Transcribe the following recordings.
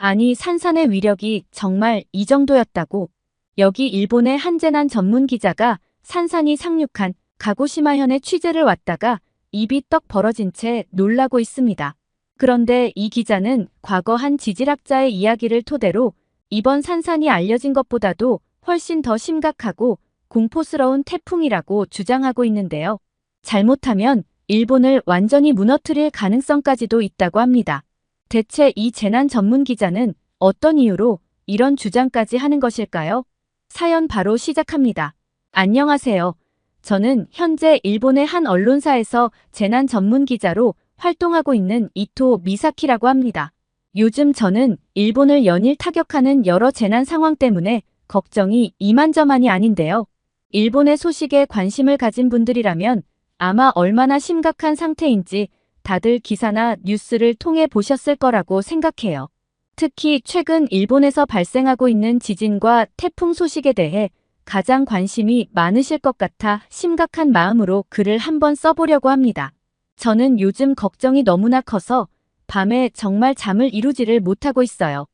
아니, 산산의 위력이 정말 이 정도였다고. 여기 일본의 한 재난 전문 기자가 산산이 상륙한 가고시마현에 취재를 왔다가 입이 떡 벌어진 채 놀라고 있습니다. 그런데 이 기자는 과거 한 지질학자의 이야기를 토대로 이번 산산이 알려진 것보다도 훨씬 더 심각하고 공포스러운 태풍이라고 주장하고 있는데요. 잘못하면 일본을 완전히 무너뜨릴 가능성까지도 있다고 합니다. 대체 이 재난 전문 기자는 어떤 이유로 이런 주장까지 하는 것일까요? 사연 바로 시작합니다. 안녕하세요. 저는 현재 일본의 한 언론사에서 재난 전문 기자로 활동하고 있는 이토 미사키라고 합니다. 요즘 저는 일본을 연일 타격하는 여러 재난 상황 때문에 걱정이 이만저만이 아닌데요. 일본의 소식에 관심을 가진 분들이라면 아마 얼마나 심각한 상태인지 다들 기사나 뉴스를 통해 보셨을 거라고 생각해요. 특히 최근 일본에서 발생하고 있는 지진과 태풍 소식에 대해 가장 관심이 많으실 것 같아 심각한 마음으로 글을 한번 써보려고 합니다. 저는 요즘 걱정이 너무나 커서 밤에 정말 잠을 이루지를 못하고 있어요.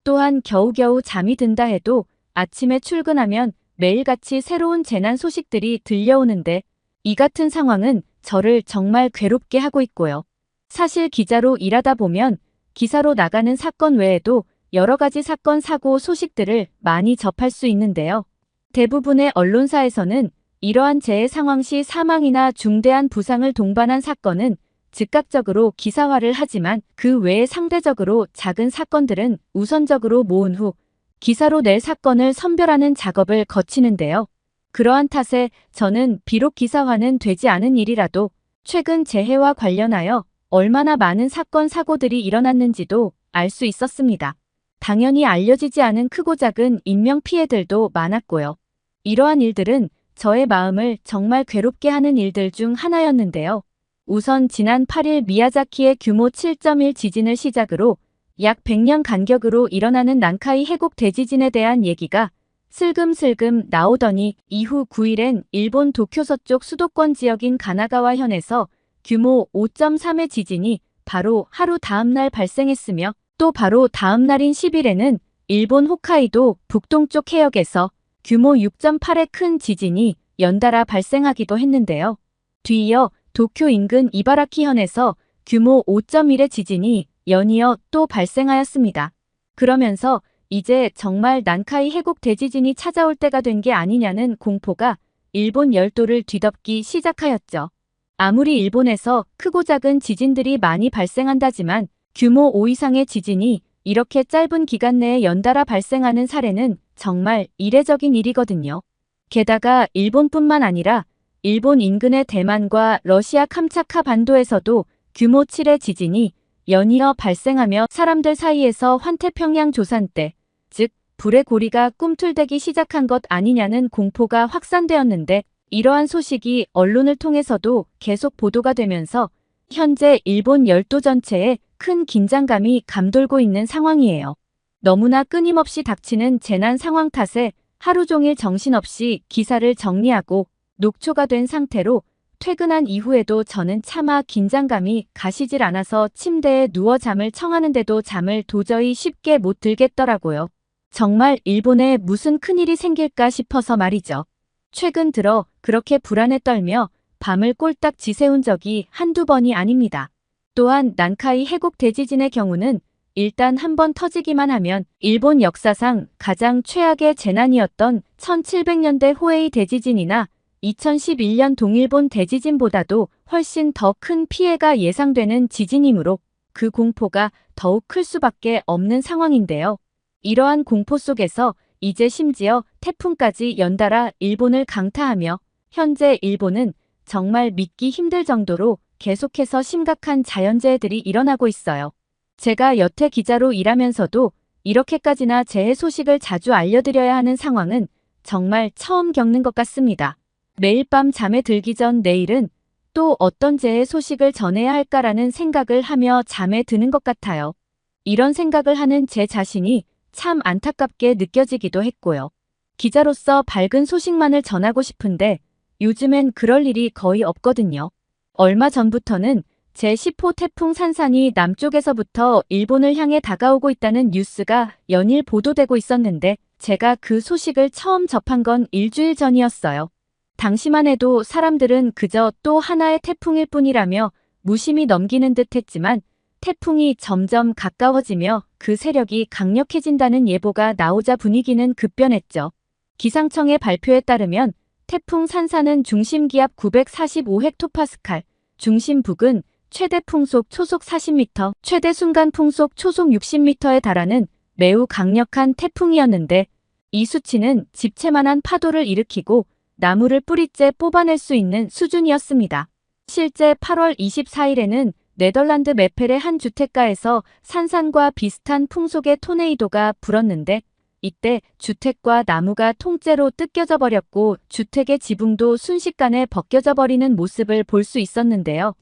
또한 겨우겨우 잠이 든다 해도 아침에 출근하면 매일같이 새로운 재난 소식들이 들려오는데 이 같은 상황은 저를 정말 괴롭게 하고 있고요. 사실 기자로 일하다 보면 기사로 나가는 사건 외에도 여러 가지 사건, 사고 소식들을 많이 접할 수 있는데요. 대부분의 언론사에서는 이러한 재해 상황 시 사망이나 중대한 부상을 동반한 사건은 즉각적으로 기사화를 하지만 그 외에 상대적으로 작은 사건들은 우선적으로 모은 후 기사로 낼 사건을 선별하는 작업을 거치는데요. 그러한 탓에 저는 비록 기사화는 되지 않은 일이라도 최근 재해와 관련하여 얼마나 많은 사건, 사고들이 일어났는지도 알 수 있었습니다. 당연히 알려지지 않은 크고 작은 인명피해들도 많았고요. 이러한 일들은 저의 마음을 정말 괴롭게 하는 일들 중 하나였는데요. 우선 지난 8일 미야자키의 규모 7.1 지진을 시작으로 약 100년 간격으로 일어나는 난카이 해곡 대지진에 대한 얘기가 슬금슬금 나오더니 이후 9일엔 일본 도쿄 서쪽 수도권 지역인 가나가와현에서 규모 5.3의 지진이 바로 하루 다음 날 발생했으며 또 바로 다음 날인 10일에는 일본 홋카이도 북동쪽 해역에서 규모 6.8의 큰 지진이 연달아 발생하기도 했는데요. 뒤이어 도쿄 인근 이바라키현에서 규모 5.1의 지진이 연이어 또 발생하였습니다. 그러면서 이제 정말 난카이 해곡 대지진이 찾아올 때가 된 게 아니냐는 공포가 일본 열도를 뒤덮기 시작하였죠. 아무리 일본에서 크고 작은 지진들이 많이 발생한다지만 규모 5 이상의 지진이 이렇게 짧은 기간 내에 연달아 발생하는 사례는 정말 이례적인 일이거든요. 게다가 일본뿐만 아니라 일본 인근의 대만과 러시아 캄차카 반도에서도 규모 7의 지진이 연이어 발생하며 사람들 사이에서 환태평양 조산 때, 즉 불의 고리가 꿈틀대기 시작한 것 아니냐는 공포가 확산되었는데 이러한 소식이 언론을 통해서도 계속 보도가 되면서 현재 일본 열도 전체에 큰 긴장감이 감돌고 있는 상황이에요. 너무나 끊임없이 닥치는 재난 상황 탓에 하루 종일 정신없이 기사를 정리하고 녹초가 된 상태로 퇴근한 이후에도 저는 차마 긴장감이 가시질 않아서 침대에 누워 잠을 청하는데도 잠을 도저히 쉽게 못 들겠더라고요. 정말 일본에 무슨 큰일이 생길까 싶어서 말이죠. 최근 들어 그렇게 불안에 떨며 밤을 꼴딱 지새운 적이 한두 번이 아닙니다. 또한 난카이 해곡 대지진의 경우는 일단 한번 터지기만 하면 일본 역사상 가장 최악의 재난이었던 1700년대 호에이 대지진이나 2011년 동일본 대지진보다도 훨씬 더 큰 피해가 예상되는 지진이므로 그 공포가 더욱 클 수밖에 없는 상황인데요. 이러한 공포 속에서 이제 심지어 태풍까지 연달아 일본을 강타하며 현재 일본은 정말 믿기 힘들 정도로 계속해서 심각한 자연재해들이 일어나고 있어요. 제가 여태 기자로 일하면서도 이렇게까지나 재해 소식을 자주 알려드려야 하는 상황은 정말 처음 겪는 것 같습니다. 매일 밤 잠에 들기 전 내일은 또 어떤 재해 소식을 전해야 할까라는 생각을 하며 잠에 드는 것 같아요. 이런 생각을 하는 제 자신이 참 안타깝게 느껴지기도 했고요. 기자로서 밝은 소식만을 전하고 싶은데 요즘엔 그럴 일이 거의 없거든요. 얼마 전부터는 제10호 태풍 산산이 남쪽에서부터 일본을 향해 다가오고 있다는 뉴스가 연일 보도되고 있었는데 제가 그 소식을 처음 접한 건 일주일 전이었어요. 당시만 해도 사람들은 그저 또 하나의 태풍일 뿐이라며 무심히 넘기는 듯 했지만 태풍이 점점 가까워지며 그 세력이 강력해진다는 예보가 나오자 분위기는 급변했죠. 기상청의 발표에 따르면 태풍 산산은 중심기압 945헥토파스칼, 중심 부근 최대 풍속 초속 40m, 최대 순간 풍속 초속 60m에 달하는 매우 강력한 태풍이었는데 이 수치는 집채만한 파도를 일으키고 나무를 뿌리째 뽑아낼 수 있는 수준이었습니다. 실제 8월 24일에는 네덜란드 메펠의 한 주택가에서 산산과 비슷한 풍속의 토네이도가 불었는데 이때 주택과 나무가 통째로 뜯겨져 버렸고 주택의 지붕도 순식간에 벗겨져 버리는 모습을 볼 수 있었는데요.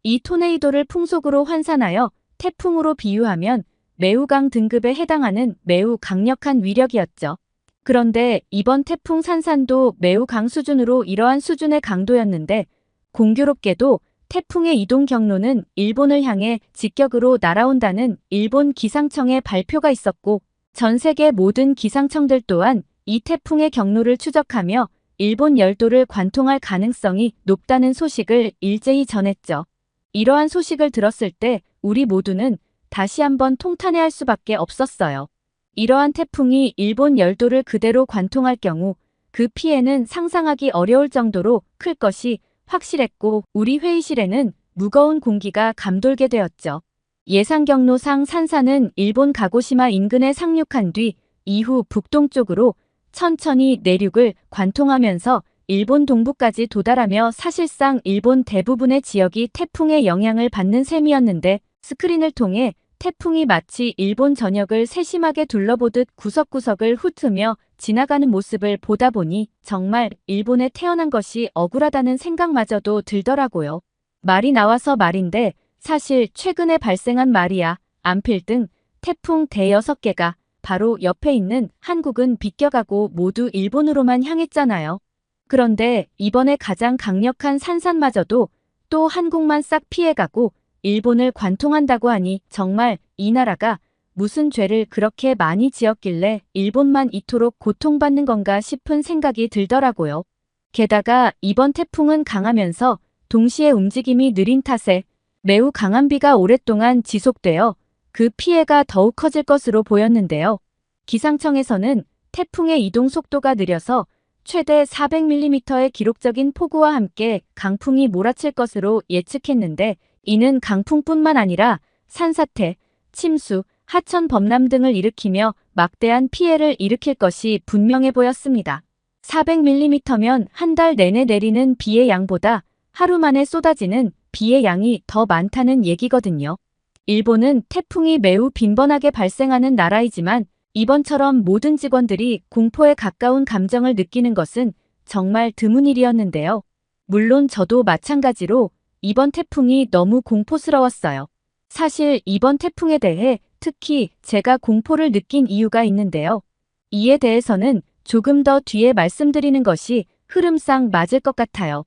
이 토네이도를 풍속으로 환산하여 태풍으로 비유하면 매우 강 등급에 해당하는 매우 강력한 위력이었죠. 그런데 이번 태풍 산산도 매우 강 수준으로 이러한 수준의 강도였는데 공교롭게도 태풍의 이동 경로는 일본을 향해 직격으로 날아온다는 일본 기상청의 발표가 있었고 전 세계 모든 기상청들 또한 이 태풍의 경로를 추적하며 일본 열도를 관통할 가능성이 높다는 소식을 일제히 전했죠. 이러한 소식을 들었을 때 우리 모두는 다시 한번 통탄해할 수밖에 없었어요. 이러한 태풍이 일본 열도를 그대로 관통할 경우 그 피해는 상상하기 어려울 정도로 클 것이 확실했고 우리 회의실에는 무거운 공기가 감돌게 되었죠. 예상 경로상 산산은 일본 가고시마 인근에 상륙한 뒤 이후 북동쪽으로 천천히 내륙을 관통하면서 일본 동부까지 도달하며 사실상 일본 대부분의 지역이 태풍의 영향을 받는 셈이었는데 스크린을 통해 태풍이 마치 일본 전역을 세심하게 둘러보듯 구석구석을 훑으며 지나가는 모습을 보다 보니 정말 일본에 태어난 것이 억울하다는 생각마저도 들더라고요. 말이 나와서 말인데 사실 최근에 발생한 마리아, 암필 등 태풍 대6개가 바로 옆에 있는 한국은 비껴가고 모두 일본으로만 향했잖아요. 그런데 이번에 가장 강력한 산산마저도 또 한국만 싹 피해가고 일본을 관통한다고 하니 정말 이 나라가 무슨 죄를 그렇게 많이 지었길래 일본만 이토록 고통받는 건가 싶은 생각이 들더라고요. 게다가 이번 태풍은 강하면서 동시에 움직임이 느린 탓에 매우 강한 비가 오랫동안 지속되어 그 피해가 더욱 커질 것으로 보였는데요. 기상청에서는 태풍의 이동 속도가 느려서 최대 400mm의 기록적인 폭우와 함께 강풍이 몰아칠 것으로 예측했는데 이는 강풍뿐만 아니라 산사태, 침수, 하천 범람 등을 일으키며 막대한 피해를 일으킬 것이 분명해 보였습니다. 400mm면 한 달 내내 내리는 비의 양보다 하루 만에 쏟아지는 비의 양이 더 많다는 얘기거든요. 일본은 태풍이 매우 빈번하게 발생하는 나라이지만 이번처럼 모든 직원들이 공포에 가까운 감정을 느끼는 것은 정말 드문 일이었는데요. 물론 저도 마찬가지로 이번 태풍이 너무 공포스러웠어요. 사실 이번 태풍에 대해 특히 제가 공포를 느낀 이유가 있는데요. 이에 대해서는 조금 더 뒤에 말씀드리는 것이 흐름상 맞을 것 같아요.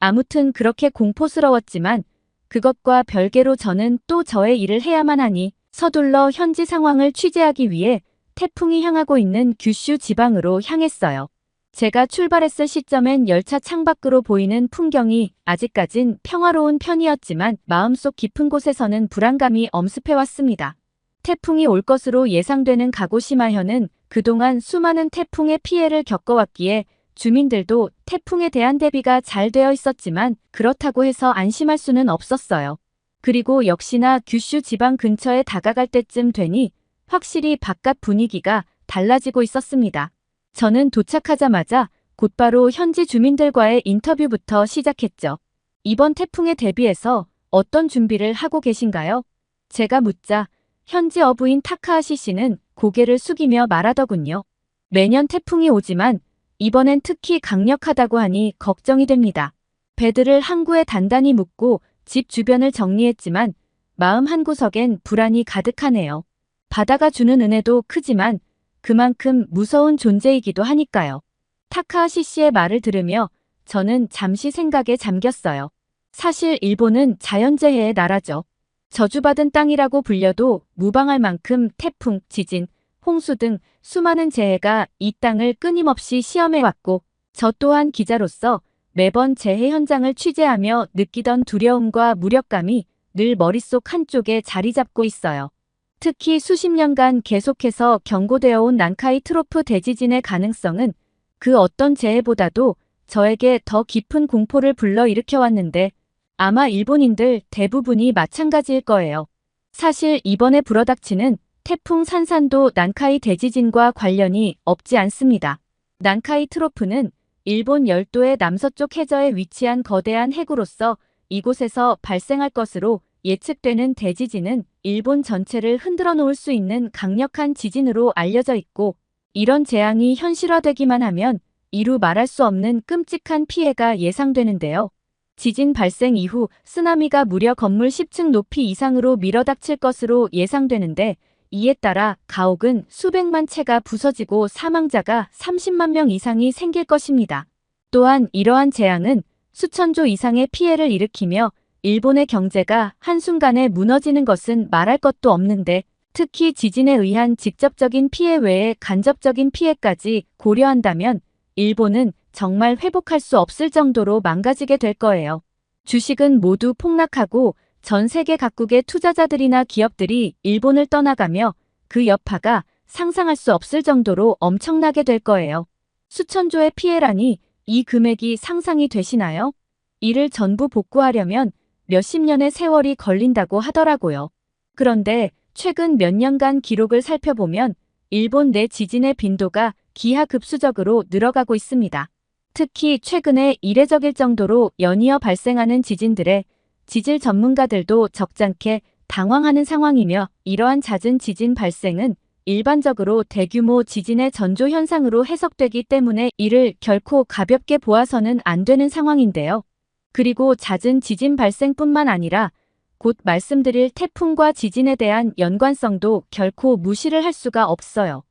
아무튼 그렇게 공포스러웠지만 그것과 별개로 저는 또 저의 일을 해야만 하니 서둘러 현지 상황을 취재하기 위해 태풍이 향하고 있는 규슈 지방으로 향했어요. 제가 출발했을 시점엔 열차 창밖으로 보이는 풍경이 아직까진 평화로운 편이었지만 마음속 깊은 곳에서는 불안감이 엄습해왔습니다. 태풍이 올 것으로 예상되는 가고시마현은 그동안 수많은 태풍의 피해를 겪어왔기에 주민들도 태풍에 대한 대비가 잘 되어 있었지만 그렇다고 해서 안심할 수는 없었어요. 그리고 역시나 규슈 지방 근처에 다가갈 때쯤 되니 확실히 바깥 분위기가 달라지고 있었습니다. 저는 도착하자마자 곧바로 현지 주민들과의 인터뷰부터 시작했죠. 이번 태풍에 대비해서 어떤 준비를 하고 계신가요? 제가 묻자 현지 어부인 타카하시 씨는 고개를 숙이며 말하더군요. 매년 태풍이 오지만 이번엔 특히 강력하다고 하니 걱정이 됩니다. 배들을 항구에 단단히 묶고 집 주변을 정리했지만 마음 한구석엔 불안이 가득하네요. 바다가 주는 은혜도 크지만 그만큼 무서운 존재이기도 하니까요. 타카하시 씨의 말을 들으며 저는 잠시 생각에 잠겼어요. 사실 일본은 자연재해의 나라죠. 저주받은 땅이라고 불려도 무방할 만큼 태풍, 지진, 홍수 등 수많은 재해가 이 땅을 끊임없이 시험해왔고, 저 또한 기자로서 매번 재해 현장을 취재하며 느끼던 두려움과 무력감이 늘 머릿속 한쪽에 자리 잡고 있어요. 특히 수십 년간 계속해서 경고되어 온 난카이 트로프 대지진의 가능성은 그 어떤 재해보다도 저에게 더 깊은 공포를 불러일으켜 왔는데, 아마 일본인들 대부분이 마찬가지일 거예요. 사실 이번에 불어닥치는 태풍 산산도 난카이 대지진과 관련이 없지 않습니다. 난카이 트로프는 일본 열도의 남서쪽 해저에 위치한 거대한 해구로서 이곳에서 발생할 것으로 예측되는 대지진은 일본 전체를 흔들어 놓을 수 있는 강력한 지진으로 알려져 있고, 이런 재앙이 현실화되기만 하면 이루 말할 수 없는 끔찍한 피해가 예상되는데요. 지진 발생 이후 쓰나미가 무려 건물 10층 높이 이상으로 밀어닥칠 것으로 예상되는데, 이에 따라 가옥은 수백만 채가 부서지고 사망자가 30만 명 이상이 생길 것입니다. 또한 이러한 재앙은 수천조 이상의 피해를 일으키며 일본의 경제가 한순간에 무너지는 것은 말할 것도 없는데, 특히 지진에 의한 직접적인 피해 외에 간접적인 피해까지 고려한다면 일본은 정말 회복할 수 없을 정도로 망가지게 될 거예요. 주식은 모두 폭락하고 전 세계 각국의 투자자들이나 기업들이 일본을 떠나가며 그 여파가 상상할 수 없을 정도로 엄청나게 될 거예요. 수천조의 피해라니 이 금액이 상상이 되시나요? 이를 전부 복구하려면 몇십 년의 세월이 걸린다고 하더라고요. 그런데 최근 몇 년간 기록을 살펴보면 일본 내 지진의 빈도가 기하급수적으로 늘어가고 있습니다. 특히 최근에 이례적일 정도로 연이어 발생하는 지진들에 지질 전문가들도 적잖게 당황하는 상황이며, 이러한 잦은 지진 발생은 일반적으로 대규모 지진의 전조 현상으로 해석되기 때문에 이를 결코 가볍게 보아서는 안 되는 상황인데요. 그리고 잦은 지진 발생뿐만 아니라 곧 말씀드릴 태풍과 지진에 대한 연관성도 결코 무시를 할 수가 없어요.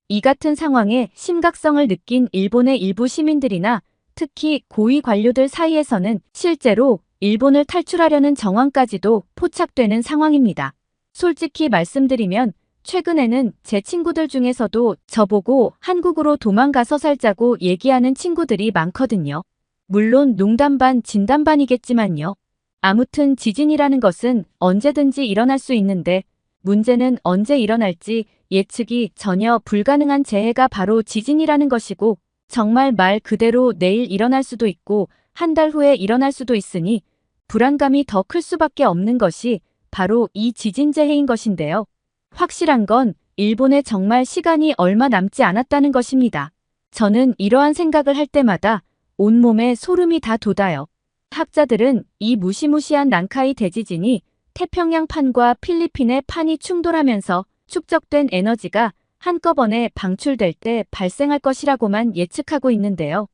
이 같은 상황의 심각성을 느낀 일본의 일부 시민들이나 특히 고위 관료들 사이에서는 실제로 일본을 탈출하려는 정황까지도 포착되는 상황입니다. 솔직히 말씀드리면 최근에는 제 친구들 중에서도 저보고 한국으로 도망가서 살자고 얘기하는 친구들이 많거든요. 물론 농담 반 진담 반이겠지만요. 아무튼 지진이라는 것은 언제든지 일어날 수 있는데, 문제는 언제 일어날지 예측이 전혀 불가능한 재해가 바로 지진이라는 것이고, 정말 말 그대로 내일 일어날 수도 있고 한 달 후에 일어날 수도 있으니 불안감이 더 클 수밖에 없는 것이 바로 이 지진 재해인 것인데요. 확실한 건 일본에 정말 시간이 얼마 남지 않았다는 것입니다. 저는 이러한 생각을 할 때마다 온몸에 소름이 다 돋아요. 학자들은 이 무시무시한 난카이 대지진이 태평양 판과 필리핀의 판이 충돌하면서 축적된 에너지가 한꺼번에 방출될 때 발생할 것이라고만 예측하고 있는데요.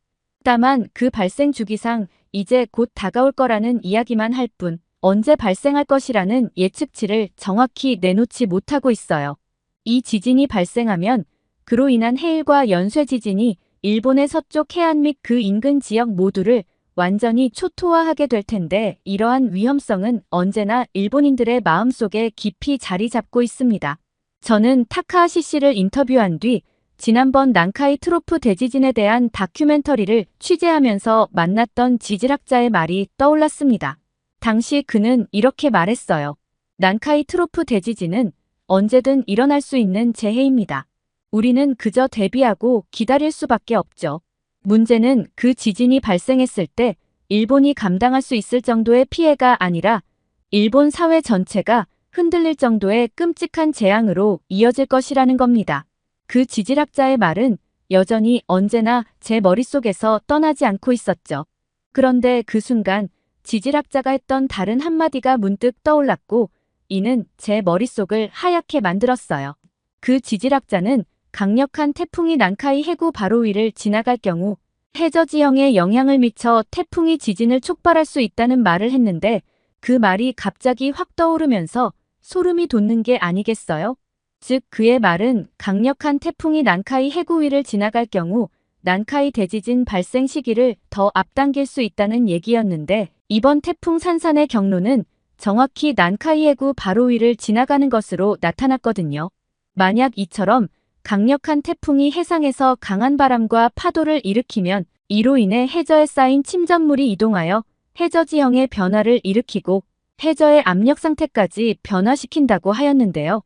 다만 그 발생 주기상 이제 곧 다가올 거라는 이야기만 할 뿐, 언제 발생할 것이라는 예측치를 정확히 내놓지 못하고 있어요. 이 지진이 발생하면 그로 인한 해일과 연쇄 지진이 일본의 서쪽 해안 및 그 인근 지역 모두를 완전히 초토화하게 될 텐데, 이러한 위험성은 언제나 일본인들의 마음속에 깊이 자리 잡고 있습니다. 저는 타카하시 씨를 인터뷰한 뒤 지난번 난카이 트로프 대지진에 대한 다큐멘터리를 취재하면서 만났던 지질학자의 말이 떠올랐습니다. 당시 그는 이렇게 말했어요. 난카이 트로프 대지진은 언제든 일어날 수 있는 재해입니다. 우리는 그저 대비하고 기다릴 수밖에 없죠. 문제는 그 지진이 발생했을 때 일본이 감당할 수 있을 정도의 피해가 아니라 일본 사회 전체가 흔들릴 정도의 끔찍한 재앙으로 이어질 것이라는 겁니다. 그 지질학자의 말은 여전히 언제나 제 머릿속에서 떠나지 않고 있었죠. 그런데 그 순간 지질학자가 했던 다른 한마디가 문득 떠올랐고, 이는 제 머릿속을 하얗게 만들었어요. 그 지질학자는 강력한 태풍이 난카이 해구 바로 위를 지나갈 경우 해저 지형에 영향을 미쳐 태풍이 지진을 촉발할 수 있다는 말을 했는데, 그 말이 갑자기 확 떠오르면서 소름이 돋는 게 아니겠어요? 즉 그의 말은 강력한 태풍이 난카이 해구 위를 지나갈 경우 난카이 대지진 발생 시기를 더 앞당길 수 있다는 얘기였는데 이번 태풍 산산의 경로는 정확히 난카이 해구 바로 위를 지나가는 것으로 나타났거든요. 만약 이처럼 강력한 태풍이 해상에서 강한 바람과 파도를 일으키면 이로 인해 해저에 쌓인 침전물이 이동하여 해저 지형의 변화를 일으키고 해저의 압력 상태까지 변화시킨다고 하였는데요.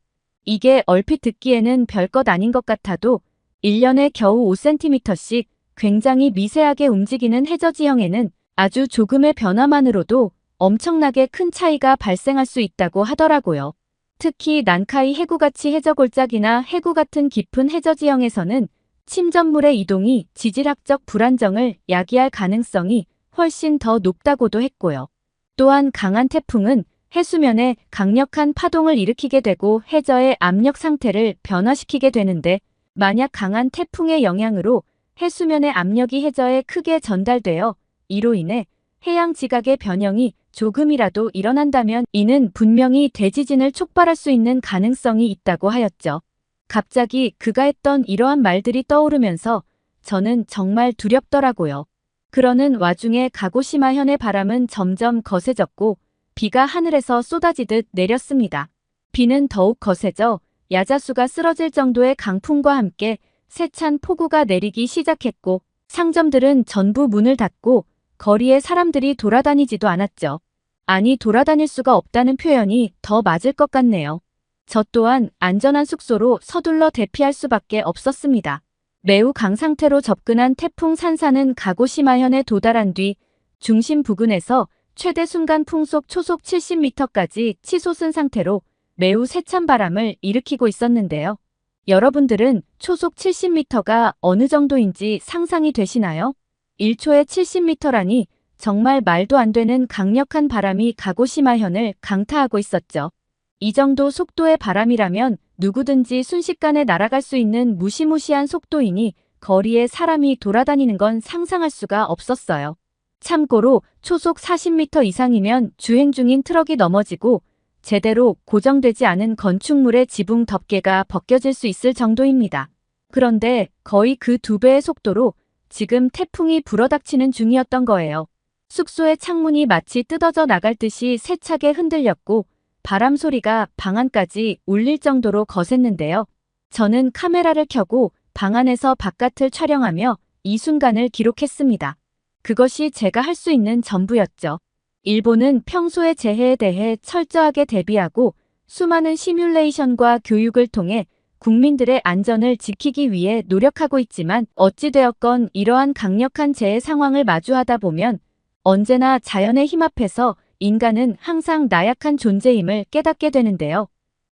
이게 얼핏 듣기에는 별것 아닌 것 같아도 1년에 겨우 5cm씩 굉장히 미세하게 움직이는 해저 지형에는 아주 조금의 변화만으로도 엄청나게 큰 차이가 발생할 수 있다고 하더라고요. 특히 난카이 해구같이 해저골짜기나 해구 같은 깊은 해저 지형에서는 침전물의 이동이 지질학적 불안정을 야기할 가능성이 훨씬 더 높다고도 했고요. 또한 강한 태풍은 해수면에 강력한 파동을 일으키게 되고 해저의 압력 상태를 변화시키게 되는데 만약 강한 태풍의 영향으로 해수면의 압력이 해저에 크게 전달되어 이로 인해 해양 지각의 변형이 조금이라도 일어난다면 이는 분명히 대지진을 촉발할 수 있는 가능성이 있다고 하였죠. 갑자기 그가 했던 이러한 말들이 떠오르면서 저는 정말 두렵더라고요. 그러는 와중에 가고시마현의 바람은 점점 거세졌고 비가 하늘에서 쏟아지듯 내렸습니다. 비는 더욱 거세져 야자수가 쓰러질 정도의 강풍과 함께 세찬 폭우가 내리기 시작했고 상점들은 전부 문을 닫고 거리에 사람들이 돌아다니지도 않았죠. 아니 돌아다닐 수가 없다는 표현이 더 맞을 것 같네요. 저 또한 안전한 숙소로 서둘러 대피할 수밖에 없었습니다. 매우 강상태로 접근한 태풍 산사는 가고시마현에 도달한 뒤 중심 부근에서 최대 순간 풍속 초속 70m까지 치솟은 상태로 매우 세찬 바람을 일으키고 있었는데요. 여러분들은 초속 70m가 어느 정도인지 상상이 되시나요? 1초에 70m라니 정말 말도 안 되는 강력한 바람이 가고시마현을 강타하고 있었죠. 이 정도 속도의 바람이라면 누구든지 순식간에 날아갈 수 있는 무시무시한 속도이니 거리에 사람이 돌아다니는 건 상상할 수가 없었어요. 참고로 초속 40m 이상이면 주행 중인 트럭이 넘어지고 제대로 고정되지 않은 건축물의 지붕 덮개가 벗겨질 수 있을 정도입니다. 그런데 거의 그 2배의 속도로 지금 태풍이 불어닥치는 중이었던 거예요. 숙소의 창문이 마치 뜯어져 나갈 듯이 세차게 흔들렸고 바람 소리가 방 안까지 울릴 정도로 거셌는데요. 저는 카메라를 켜고 방 안에서 바깥을 촬영하며 이 순간을 기록했습니다. 그것이 제가 할 수 있는 전부였죠. 일본은 평소의 재해에 대해 철저하게 대비하고 수많은 시뮬레이션과 교육을 통해 국민들의 안전을 지키기 위해 노력하고 있지만 어찌되었건 이러한 강력한 재해 상황을 마주하다 보면 언제나 자연의 힘 앞에서 인간은 항상 나약한 존재임을 깨닫게 되는데요.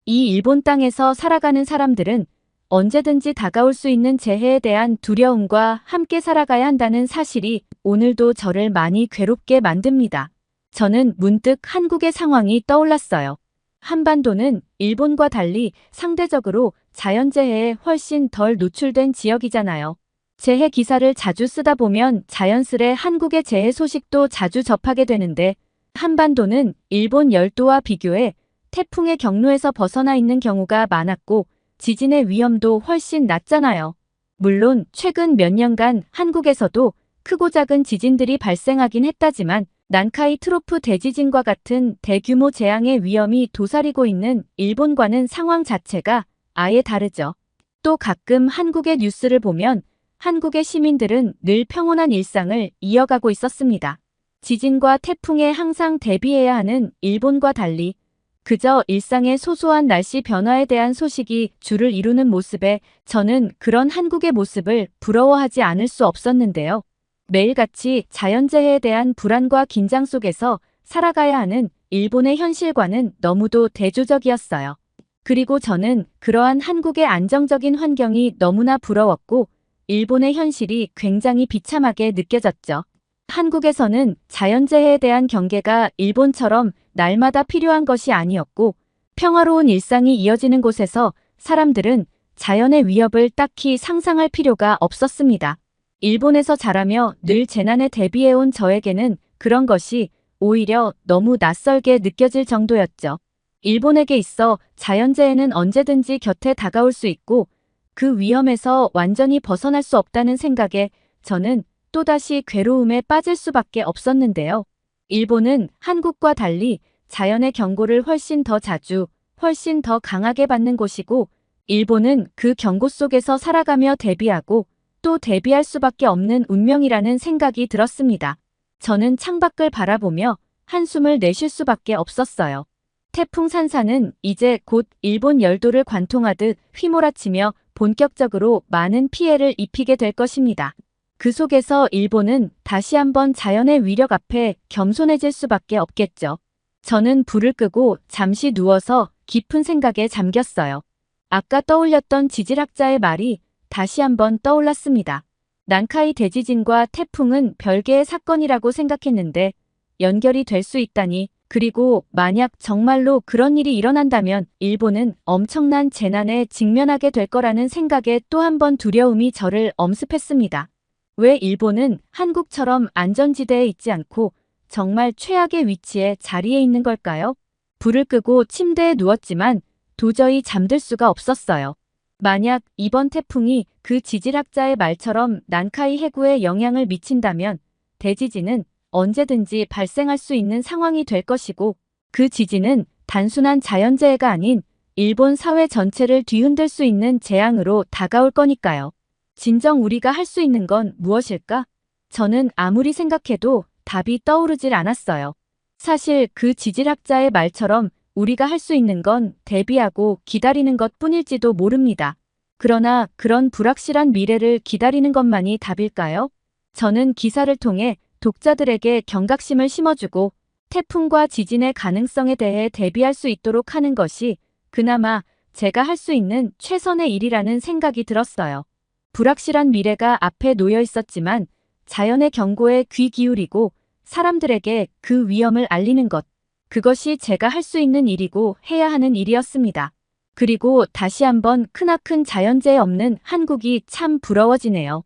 이 일본 땅에서 살아가는 사람들은 언제든지 다가올 수 있는 재해에 대한 두려움과 함께 살아가야 한다는 사실이 오늘도 저를 많이 괴롭게 만듭니다. 저는 문득 한국의 상황이 떠올랐어요. 한반도는 일본과 달리 상대적으로 자연재해에 훨씬 덜 노출된 지역이잖아요. 재해 기사를 자주 쓰다 보면 자연스레 한국의 재해 소식도 자주 접하게 되는데 한반도는 일본 열도와 비교해 태풍의 경로에서 벗어나 있는 경우가 많았고 지진의 위험도 훨씬 낮잖아요. 물론 최근 몇 년간 한국에서도 크고 작은 지진들이 발생하긴 했다지만 난카이 트로프 대지진과 같은 대규모 재앙의 위험이 도사리고 있는 일본과는 상황 자체가 아예 다르죠. 또 가끔 한국의 뉴스를 보면 한국의 시민들은 늘 평온한 일상을 이어가고 있었습니다. 지진과 태풍에 항상 대비해야 하는 일본과 달리 그저 일상의 소소한 날씨 변화에 대한 소식이 주를 이루는 모습에 저는 그런 한국의 모습을 부러워하지 않을 수 없었는데요. 매일같이 자연재해에 대한 불안과 긴장 속에서 살아가야 하는 일본의 현실과는 너무도 대조적이었어요. 그리고 저는 그러한 한국의 안정적인 환경이 너무나 부러웠고 일본의 현실이 굉장히 비참하게 느껴졌죠. 한국에서는 자연재해에 대한 경계가 일본처럼 날마다 필요한 것이 아니었고 평화로운 일상이 이어지는 곳에서 사람들은 자연의 위협을 딱히 상상할 필요가 없었습니다. 일본에서 자라며 늘 재난에 대비해온 저에게는 그런 것이 오히려 너무 낯설게 느껴질 정도였죠. 일본에게 있어 자연재해는 언제든지 곁에 다가올 수 있고 그 위험에서 완전히 벗어날 수 없다는 생각에 저는 또다시 괴로움에 빠질 수밖에 없었는데요. 일본은 한국과 달리 자연의 경고를 훨씬 더 자주, 훨씬 더 강하게 받는 곳이고, 일본은 그 경고 속에서 살아가며 대비하고 또 대비할 수밖에 없는 운명이라는 생각이 들었습니다. 저는 창밖을 바라보며 한숨을 내쉴 수밖에 없었어요. 태풍 산사는 이제 곧 일본 열도를 관통하듯 휘몰아치며 본격적으로 많은 피해를 입히게 될 것입니다. 그 속에서 일본은 다시 한번 자연의 위력 앞에 겸손해질 수밖에 없겠죠. 저는 불을 끄고 잠시 누워서 깊은 생각에 잠겼어요. 아까 떠올렸던 지질학자의 말이 다시 한번 떠올랐습니다. 난카이 대지진과 태풍은 별개의 사건이라고 생각했는데 연결이 될 수 있다니, 그리고 만약 정말로 그런 일이 일어난다면 일본은 엄청난 재난에 직면하게 될 거라는 생각에 또 한 번 두려움이 저를 엄습했습니다. 왜 일본은 한국처럼 안전지대에 있지 않고 정말 최악의 위치에 자리에 있는 걸까요? 불을 끄고 침대에 누웠지만 도저히 잠들 수가 없었어요. 만약 이번 태풍이 그 지질학자의 말처럼 난카이 해구에 영향을 미친다면 대지진은 언제든지 발생할 수 있는 상황이 될 것이고, 그 지진은 단순한 자연재해가 아닌 일본 사회 전체를 뒤흔들 수 있는 재앙으로 다가올 거니까요. 진정 우리가 할 수 있는 건 무엇일까? 저는 아무리 생각해도 답이 떠오르질 않았어요. 사실 그 지질학자의 말처럼 우리가 할 수 있는 건 대비하고 기다리는 것뿐일지도 모릅니다. 그러나 그런 불확실한 미래를 기다리는 것만이 답일까요? 저는 기사를 통해 독자들에게 경각심을 심어주고 태풍과 지진의 가능성에 대해 대비할 수 있도록 하는 것이 그나마 제가 할 수 있는 최선의 일이라는 생각이 들었어요. 불확실한 미래가 앞에 놓여 있었지만 자연의 경고에 귀 기울이고 사람들에게 그 위험을 알리는 것, 그것이 제가 할 수 있는 일이고 해야 하는 일이었습니다. 그리고 다시 한번 크나큰 자연재해 없는 한국이 참 부러워지네요.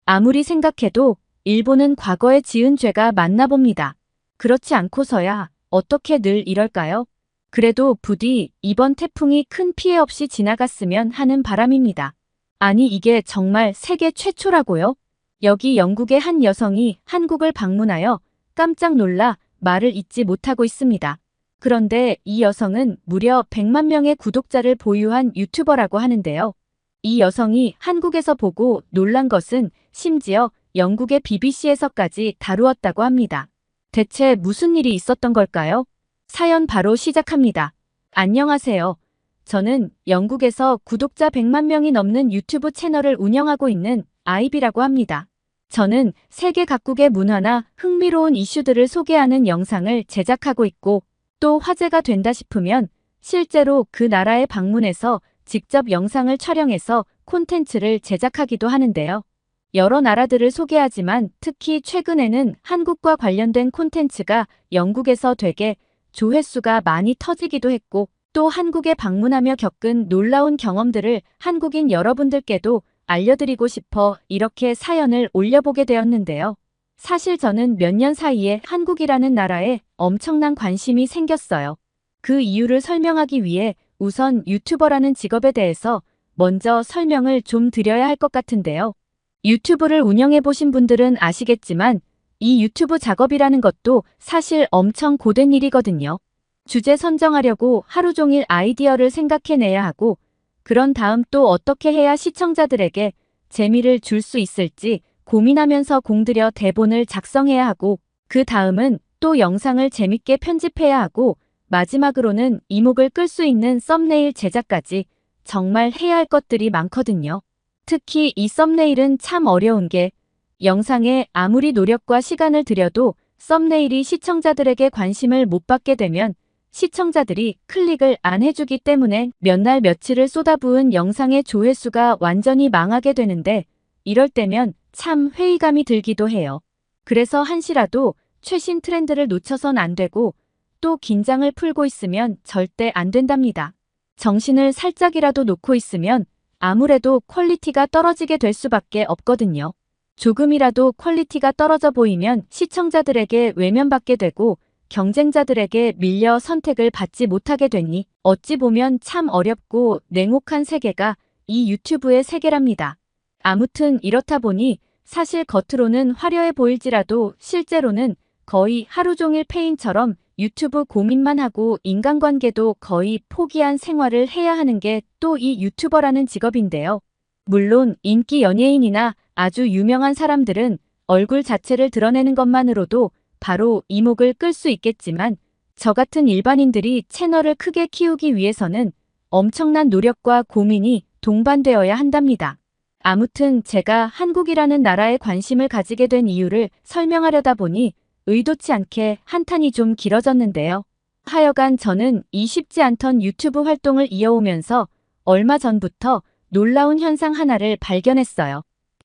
아무리 생각해도 일본은 과거에 지은 죄가 맞나 봅니다. 그렇지 않고서야 어떻게 늘 이럴까요? 그래도 부디 이번 태풍이 큰 피해 없이 지나갔으면 하는 바람입니다. 아니, 이게 정말 세계 최초라고요? 여기 영국의 한 여성이 한국을 방문하여 깜짝 놀라 말을 잇지 못하고 있습니다. 그런데 이 여성은 무려 100만 명의 구독자를 보유한 유튜버라고 하는데요. 이 여성이 한국에서 보고 놀란 것은 심지어 영국의 BBC에서까지 다루었다고 합니다. 대체 무슨 일이 있었던 걸까요? 사연 바로 시작합니다. 안녕하세요. 저는 영국에서 구독자 100만 명이 넘는 유튜브 채널을 운영하고 있는 아이비라고 합니다. 저는 세계 각국의 문화나 흥미로운 이슈들을 소개하는 영상을 제작하고 있고, 또 화제가 된다 싶으면 실제로 그 나라에 방문해서 직접 영상을 촬영해서 콘텐츠를 제작하기도 하는데요. 여러 나라들을 소개하지만 특히 최근에는 한국과 관련된 콘텐츠가 영국에서 되게 조회수가 많이 터지기도 했고, 또 한국에 방문하며 겪은 놀라운 경험들을 한국인 여러분들께도 알려드리고 싶어 이렇게 사연을 올려보게 되었는데요. 사실 저는 몇 년 사이에 한국이라는 나라에 엄청난 관심이 생겼어요. 그 이유를 설명하기 위해 우선 유튜버라는 직업에 대해서 먼저 설명을 좀 드려야 할 것 같은데요. 유튜브를 운영해보신 분들은 아시겠지만 이 유튜브 작업이라는 것도 사실 엄청 고된 일이거든요. 주제 선정하려고 하루 종일 아이디어를 생각해내야 하고, 그런 다음 또 어떻게 해야 시청자들에게 재미를 줄 수 있을지 고민하면서 공들여 대본을 작성해야 하고, 그 다음은 또 영상을 재밌게 편집해야 하고, 마지막으로는 이목을 끌 수 있는 썸네일 제작까지 정말 해야 할 것들이 많거든요. 특히 이 썸네일은 참 어려운 게, 영상에 아무리 노력과 시간을 들여도 썸네일이 시청자들에게 관심을 못 받게 되면 시청자들이 클릭을 안 해주기 때문에 몇 날 며칠을 쏟아부은 영상의 조회수가 완전히 망하게 되는데, 이럴 때면 참 회의감이 들기도 해요. 그래서 한시라도 최신 트렌드를 놓쳐선 안 되고, 또 긴장을 풀고 있으면 절대 안 된답니다. 정신을 살짝이라도 놓고 있으면 아무래도 퀄리티가 떨어지게 될 수밖에 없거든요. 조금이라도 퀄리티가 떨어져 보이면 시청자들에게 외면받게 되고 경쟁자들에게 밀려 선택을 받지 못하게 되니 어찌 보면 참 어렵고 냉혹한 세계가 이 유튜브의 세계랍니다. 아무튼 이렇다 보니 사실 겉으로는 화려해 보일지라도 실제로는 거의 하루 종일 페인처럼 유튜브 고민만 하고 인간관계도 거의 포기한 생활을 해야 하는 게 또 이 유튜버라는 직업인데요. 물론 인기 연예인이나 아주 유명한 사람들은 얼굴 자체를 드러내는 것만으로도 바로 이목을 끌 수 있겠지만 저 같은 일반인들이 채널을 크게 키우기 위해서는 엄청난 노력과 고민이 동반되어야 한답니다. 아무튼 제가 한국이라는 나라에 관심을 가지게 된 이유를 설명하려다 보니 의도치 않게 한탄이 좀 길어졌는데요. 하여간 저는 이 쉽지 않던 유튜브 활동을 이어오면서 얼마 전부터 놀라운 현상 하나를 발견했어요.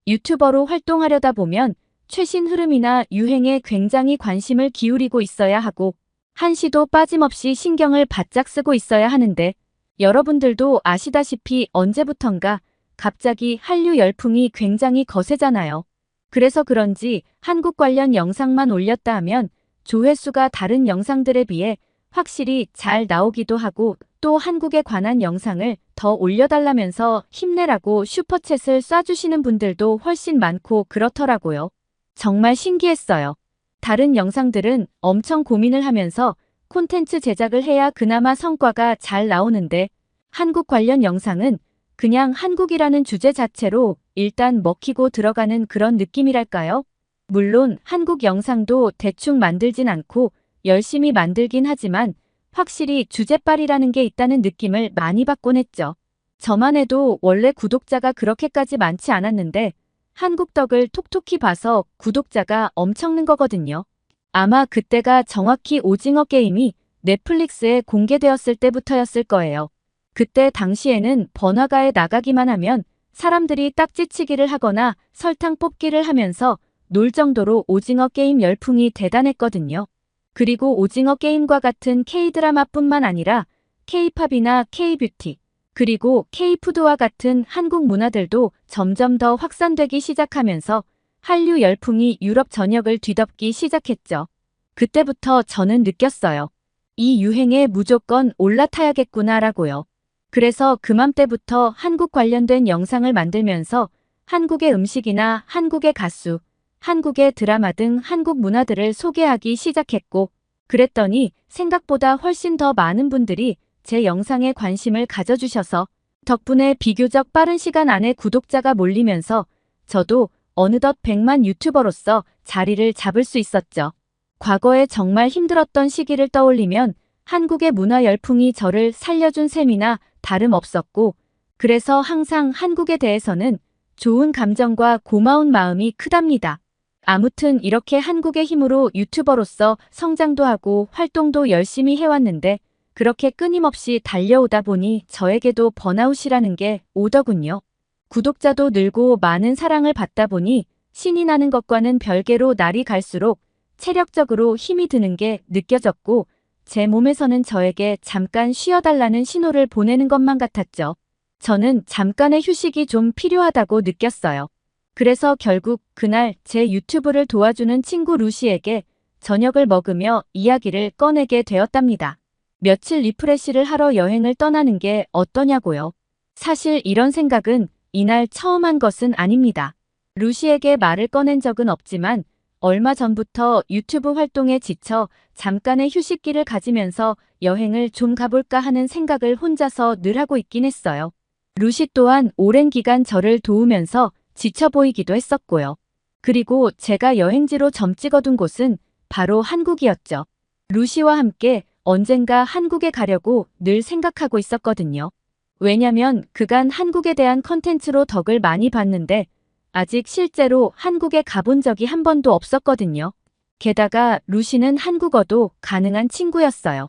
유튜버로 활동하려다 보면 최신 흐름이나 유행에 굉장히 관심을 기울이고 있어야 하고 한시도 빠짐없이 신경을 바짝 쓰고 있어야 하는데 여러분들도 아시다시피 언제부턴가 갑자기 한류 열풍이 굉장히 거세잖아요. 그래서 그런지 한국 관련 영상만 올렸다 하면 조회수가 다른 영상들에 비해 확실히 잘 나오기도 하고 또 한국에 관한 영상을 더 올려달라면서 힘내라고 슈퍼챗을 쏴주시는 분들도 훨씬 많고 그렇더라고요. 정말 신기했어요. 다른 영상들은 엄청 고민을 하면서 콘텐츠 제작을 해야 그나마 성과가 잘 나오는데 한국 관련 영상은 그냥 한국이라는 주제 자체로 일단 먹히고 들어가는 그런 느낌이랄까요? 물론 한국 영상도 대충 만들진 않고 열심히 만들긴 하지만 확실히 주제빨이라는 게 있다는 느낌을 많이 받곤 했죠. 저만 해도 원래 구독자가 그렇게까지 많지 않았는데 한국 덕을 톡톡히 봐서 구독자가 엄청 는 거거든요. 아마 그때가 정확히 오징어 게임이 넷플릭스에 공개되었을 때부터였을 거예요. 그때 당시에는 번화가에 나가기만 하면 사람들이 딱지치기를 하거나 설탕 뽑기를 하면서 놀 정도로 오징어 게임 열풍이 대단했거든요. 그리고 오징어 게임과 같은 K-드라마뿐만 아니라 K-팝이나 K-뷰티, 그리고 K-푸드와 같은 한국 문화들도 점점 더 확산되기 시작하면서 한류 열풍이 유럽 전역을 뒤덮기 시작했죠. 그때부터 저는 느꼈어요. 이 유행에 무조건 올라타야겠구나라고요. 그래서 그맘때부터 한국 관련된 영상을 만들면서 한국의 음식이나 한국의 가수, 한국의 드라마 등 한국 문화들을 소개하기 시작했고 그랬더니 생각보다 훨씬 더 많은 분들이 제 영상에 관심을 가져주셔서 덕분에 비교적 빠른 시간 안에 구독자가 몰리면서 저도 어느덧 100만 유튜버로서 자리를 잡을 수 있었죠. 과거에 정말 힘들었던 시기를 떠올리면 한국의 문화 열풍이 저를 살려준 셈이나 다름없었고 그래서 항상 한국에 대해서는 좋은 감정과 고마운 마음이 크답니다. 아무튼 이렇게 한국의 힘으로 유튜버로서 성장도 하고 활동도 열심히 해왔는데 그렇게 끊임없이 달려오다 보니 저에게도 번아웃이라는 게 오더군요. 구독자도 늘고 많은 사랑을 받다 보니 신이 나는 것과는 별개로 날이 갈수록 체력적으로 힘이 드는 게 느껴졌고 제 몸에서는 저에게 잠깐 쉬어달라는 신호를 보내는 것만 같았죠. 저는 잠깐의 휴식이 좀 필요하다고 느꼈어요. 그래서 결국 그날 제 유튜브를 도와주는 친구 루시에게 저녁을 먹으며 이야기를 꺼내게 되었답니다. 며칠 리프레시를 하러 여행을 떠나는 게 어떠냐고요. 사실 이런 생각은 이날 처음 한 것은 아닙니다. 루시에게 말을 꺼낸 적은 없지만 얼마 전부터 유튜브 활동에 지쳐 잠깐의 휴식기를 가지면서 여행을 좀 가볼까 하는 생각을 혼자서 늘 하고 있긴 했어요. 루시 또한 오랜 기간 저를 도우면서 지쳐 보이기도 했었고요. 그리고 제가 여행지로 점 찍어둔 곳은 바로 한국이었죠. 루시와 함께 언젠가 한국에 가려고 늘 생각하고 있었거든요. 왜냐면 그간 한국에 대한 컨텐츠로 덕을 많이 봤는데 아직 실제로 한국에 가본 적이 한 번도 없었거든요. 게다가 루시는 한국어도 가능한 친구였어요.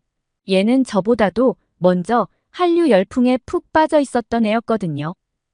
얘는 저보다도 먼저 한류 열풍에 푹 빠져 있었던 애였거든요.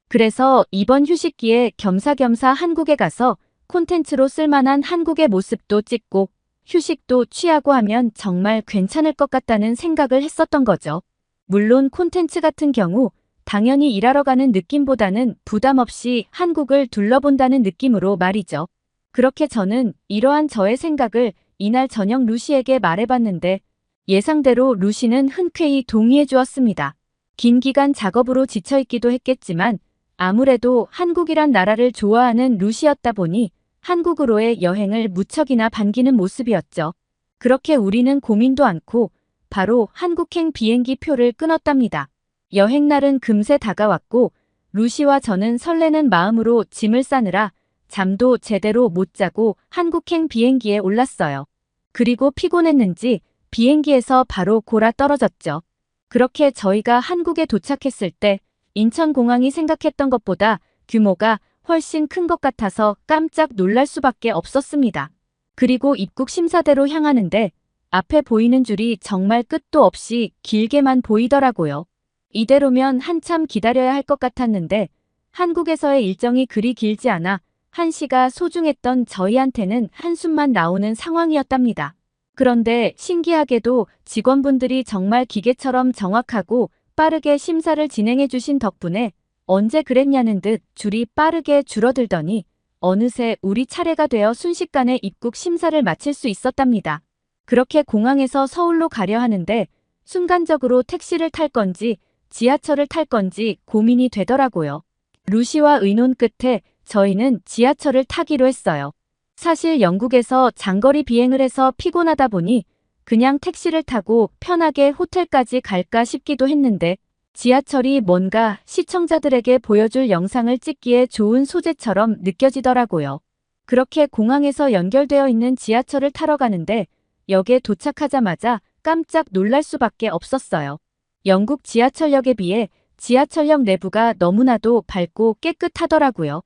그래서 이번 휴식기에 겸사겸사 한국에 가서 콘텐츠로 쓸만한 한국의 모습도 찍고 휴식도 취하고 하면 정말 괜찮을 것 같다는 생각을 했었던 거죠. 물론 콘텐츠 같은 경우 당연히 일하러 가는 느낌보다는 부담 없이 한국을 둘러본다는 느낌으로 말이죠. 그렇게 저는 이러한 저의 생각을 이날 저녁 루시에게 말해봤는데 예상대로 루시는 흔쾌히 동의해 주었습니다. 긴 기간 작업으로 지쳐있기도 했겠지만 아무래도 한국이란 나라를 좋아하는 루시였다 보니 한국으로의 여행을 무척이나 반기는 모습이었죠. 그렇게 우리는 고민도 않고 바로 한국행 비행기 표를 끊었답니다. 여행날은 금세 다가왔고 루시와 저는 설레는 마음으로 짐을 싸느라 잠도 제대로 못 자고 한국행 비행기에 올랐어요. 그리고 피곤했는지 비행기에서 바로 골아 떨어졌죠. 그렇게 저희가 한국에 도착했을 때 인천공항이 생각했던 것보다 규모가 훨씬 큰 것 같아서 깜짝 놀랄 수밖에 없었습니다. 그리고 입국 심사대로 향하는데 앞에 보이는 줄이 정말 끝도 없이 길게만 보이더라고요. 이대로면 한참 기다려야 할 것 같았는데 한국에서의 일정이 그리 길지 않아 한시가 소중했던 저희한테는 한숨만 나오는 상황이었답니다. 그런데 신기하게도 직원분들이 정말 기계처럼 정확하고 빠르게 심사를 진행해 주신 덕분에 언제 그랬냐는 듯 줄이 빠르게 줄어들더니 어느새 우리 차례가 되어 순식간에 입국 심사를 마칠 수 있었답니다. 그렇게 공항에서 서울로 가려 하는데 순간적으로 택시를 탈 건지 지하철을 탈 건지 고민이 되더라고요. 루시와 의논 끝에 저희는 지하철을 타기로 했어요. 사실 영국에서 장거리 비행을 해서 피곤하다 보니 그냥 택시를 타고 편하게 호텔까지 갈까 싶기도 했는데 지하철이 뭔가 시청자들에게 보여줄 영상을 찍기에 좋은 소재처럼 느껴지더라고요. 그렇게 공항에서 연결되어 있는 지하철을 타러 가는데 역에 도착하자마자 깜짝 놀랄 수밖에 없었어요. 영국 지하철역에 비해 지하철역 내부가 너무나도 밝고 깨끗하더라고요.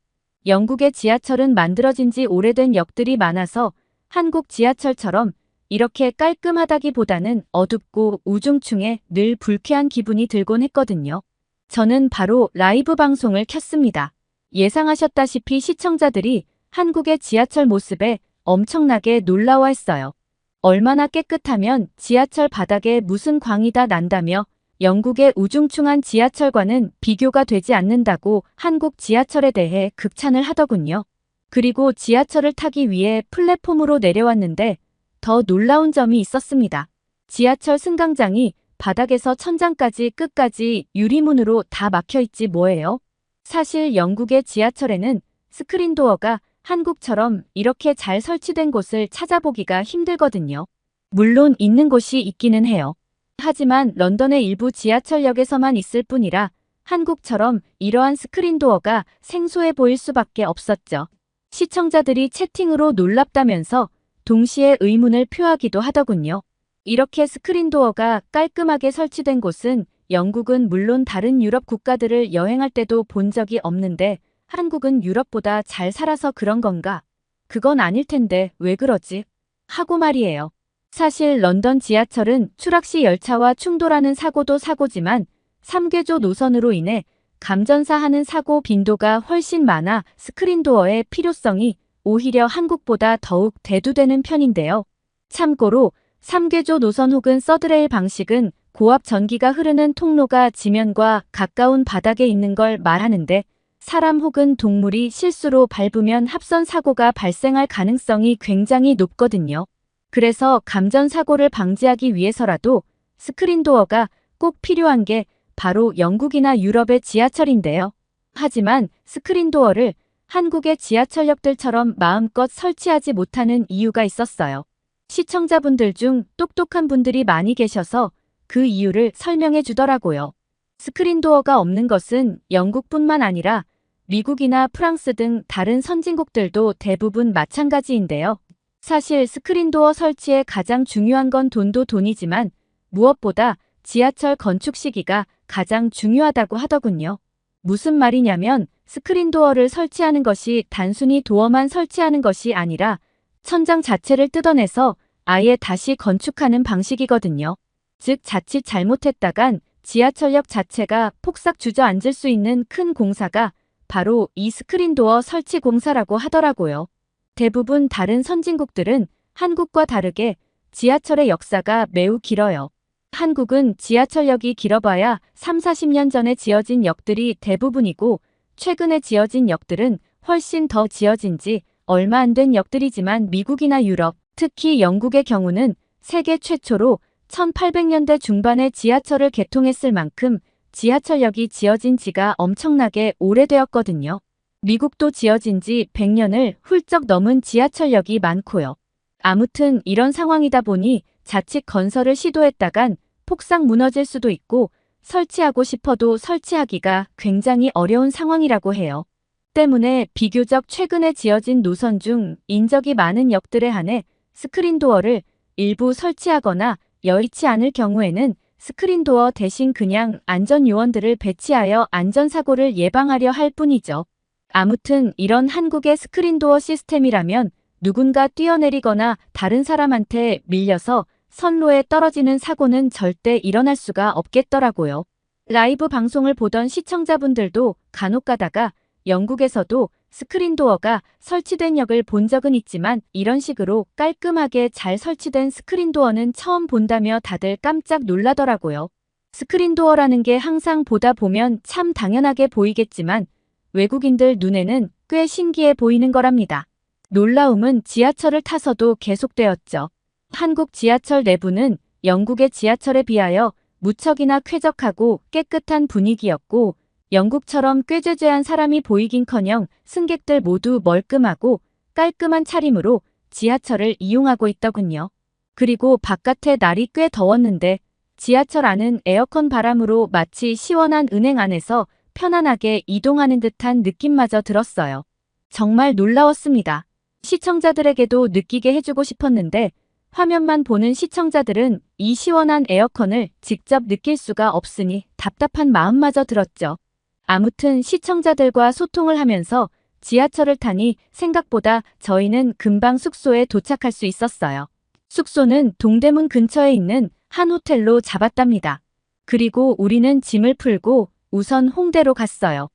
영국의 지하철은 만들어진 지 오래된 역들이 많아서 한국 지하철처럼 이렇게 깔끔하다기보다는 어둡고 우중충해 늘 불쾌한 기분이 들곤 했거든요. 저는 바로 라이브 방송을 켰습니다. 예상하셨다시피 시청자들이 한국의 지하철 모습에 엄청나게 놀라워했어요. 얼마나 깨끗하면 지하철 바닥에 무슨 광이 다 난다며 영국의 우중충한 지하철과는 비교가 되지 않는다고 한국 지하철에 대해 극찬을 하더군요. 그리고 지하철을 타기 위해 플랫폼으로 내려왔는데 더 놀라운 점이 있었습니다. 지하철 승강장이 바닥에서 천장까지 끝까지 유리문으로 다 막혀있지 뭐예요. 사실 영국의 지하철에는 스크린도어가 한국처럼 이렇게 잘 설치된 곳을 찾아보기가 힘들거든요. 물론 있는 곳이 있기는 해요. 하지만 런던의 일부 지하철역에서만 있을 뿐이라 한국처럼 이러한 스크린도어가 생소해 보일 수밖에 없었죠. 시청자들이 채팅으로 놀랍다면서 동시에 의문을 표하기도 하더군요. 이렇게 스크린도어가 깔끔하게 설치된 곳은 영국은 물론 다른 유럽 국가들을 여행할 때도 본 적이 없는데 한국은 유럽보다 잘 살아서 그런 건가? 그건 아닐 텐데 왜 그러지? 하고 말이에요. 사실 런던 지하철은 추락시 열차와 충돌하는 사고도 사고지만 3궤조 노선으로 인해 감전사하는 사고 빈도가 훨씬 많아 스크린도어의 필요성이 오히려 한국보다 더욱 대두되는 편인데요. 참고로 3궤조 노선 혹은 서드레일 방식은 고압 전기가 흐르는 통로가 지면과 가까운 바닥에 있는 걸 말하는데 사람 혹은 동물이 실수로 밟으면 합선 사고가 발생할 가능성이 굉장히 높거든요. 그래서 감전 사고를 방지하기 위해서라도 스크린도어가 꼭 필요한 게 바로 영국이나 유럽의 지하철인데요. 하지만 스크린도어를 한국의 지하철역들처럼 마음껏 설치하지 못하는 이유가 있었어요. 시청자분들 중 똑똑한 분들이 많이 계셔서 그 이유를 설명해 주더라고요. 스크린도어가 없는 것은 영국뿐만 아니라 미국이나 프랑스 등 다른 선진국들도 대부분 마찬가지인데요. 사실 스크린도어 설치에 가장 중요한 건 돈도 돈이지만 무엇보다 지하철 건축 시기가 가장 중요하다고 하더군요. 무슨 말이냐면 스크린도어를 설치하는 것이 단순히 도어만 설치하는 것이 아니라 천장 자체를 뜯어내서 아예 다시 건축하는 방식이거든요. 즉 자칫 잘못했다간 지하철역 자체가 폭삭 주저앉을 수 있는 큰 공사가 바로 이 스크린도어 설치 공사라고 하더라고요. 대부분 다른 선진국들은 한국과 다르게 지하철의 역사가 매우 길어요. 한국은 지하철역이 길어봐야 30-40년 전에 지어진 역들이 대부분이고 최근에 지어진 역들은 훨씬 더 지어진 지 얼마 안 된 역들이지만 미국이나 유럽, 특히 영국의 경우는 세계 최초로 1800년대 중반에 지하철을 개통했을 만큼 지하철역이 지어진 지가 엄청나게 오래되었거든요. 미국도 지어진 지 100년을 훌쩍 넘은 지하철역이 많고요. 아무튼 이런 상황이다 보니 자칫 건설을 시도했다간 폭삭 무너질 수도 있고 설치하고 싶어도 설치하기가 굉장히 어려운 상황이라고 해요. 때문에 비교적 최근에 지어진 노선 중 인적이 많은 역들에 한해 스크린도어를 일부 설치하거나 여의치 않을 경우에는 스크린도어 대신 그냥 안전요원들을 배치하여 안전사고를 예방하려 할 뿐이죠. 아무튼 이런 한국의 스크린도어 시스템이라면 누군가 뛰어내리거나 다른 사람한테 밀려서 선로에 떨어지는 사고는 절대 일어날 수가 없겠더라고요. 라이브 방송을 보던 시청자분들도 간혹 가다가 영국에서도 스크린도어가 설치된 역을 본 적은 있지만 이런 식으로 깔끔하게 잘 설치된 스크린도어는 처음 본다며 다들 깜짝 놀라더라고요. 스크린도어라는 게 항상 보다 보면 참 당연하게 보이겠지만 외국인들 눈에는 꽤 신기해 보이는 거랍니다. 놀라움은 지하철을 타서도 계속되었죠. 한국 지하철 내부는 영국의 지하철에 비하여 무척이나 쾌적하고 깨끗한 분위기였고 영국처럼 꾀죄죄한 사람이 보이긴커녕 승객들 모두 멀끔하고 깔끔한 차림으로 지하철을 이용하고 있더군요. 그리고 바깥에 날이 꽤 더웠는데 지하철 안은 에어컨 바람으로 마치 시원한 은행 안에서 편안하게 이동하는 듯한 느낌마저 들었어요. 정말 놀라웠습니다. 시청자들에게도 느끼게 해주고 싶었는데 화면만 보는 시청자들은 이 시원한 에어컨을 직접 느낄 수가 없으니 답답한 마음마저 들었죠. 아무튼 시청자들과 소통을 하면서 지하철을 타니 생각보다 저희는 금방 숙소에 도착할 수 있었어요. 숙소는 동대문 근처에 있는 한 호텔로 잡았답니다. 그리고 우리는 짐을 풀고 우선 홍대로 갔어요.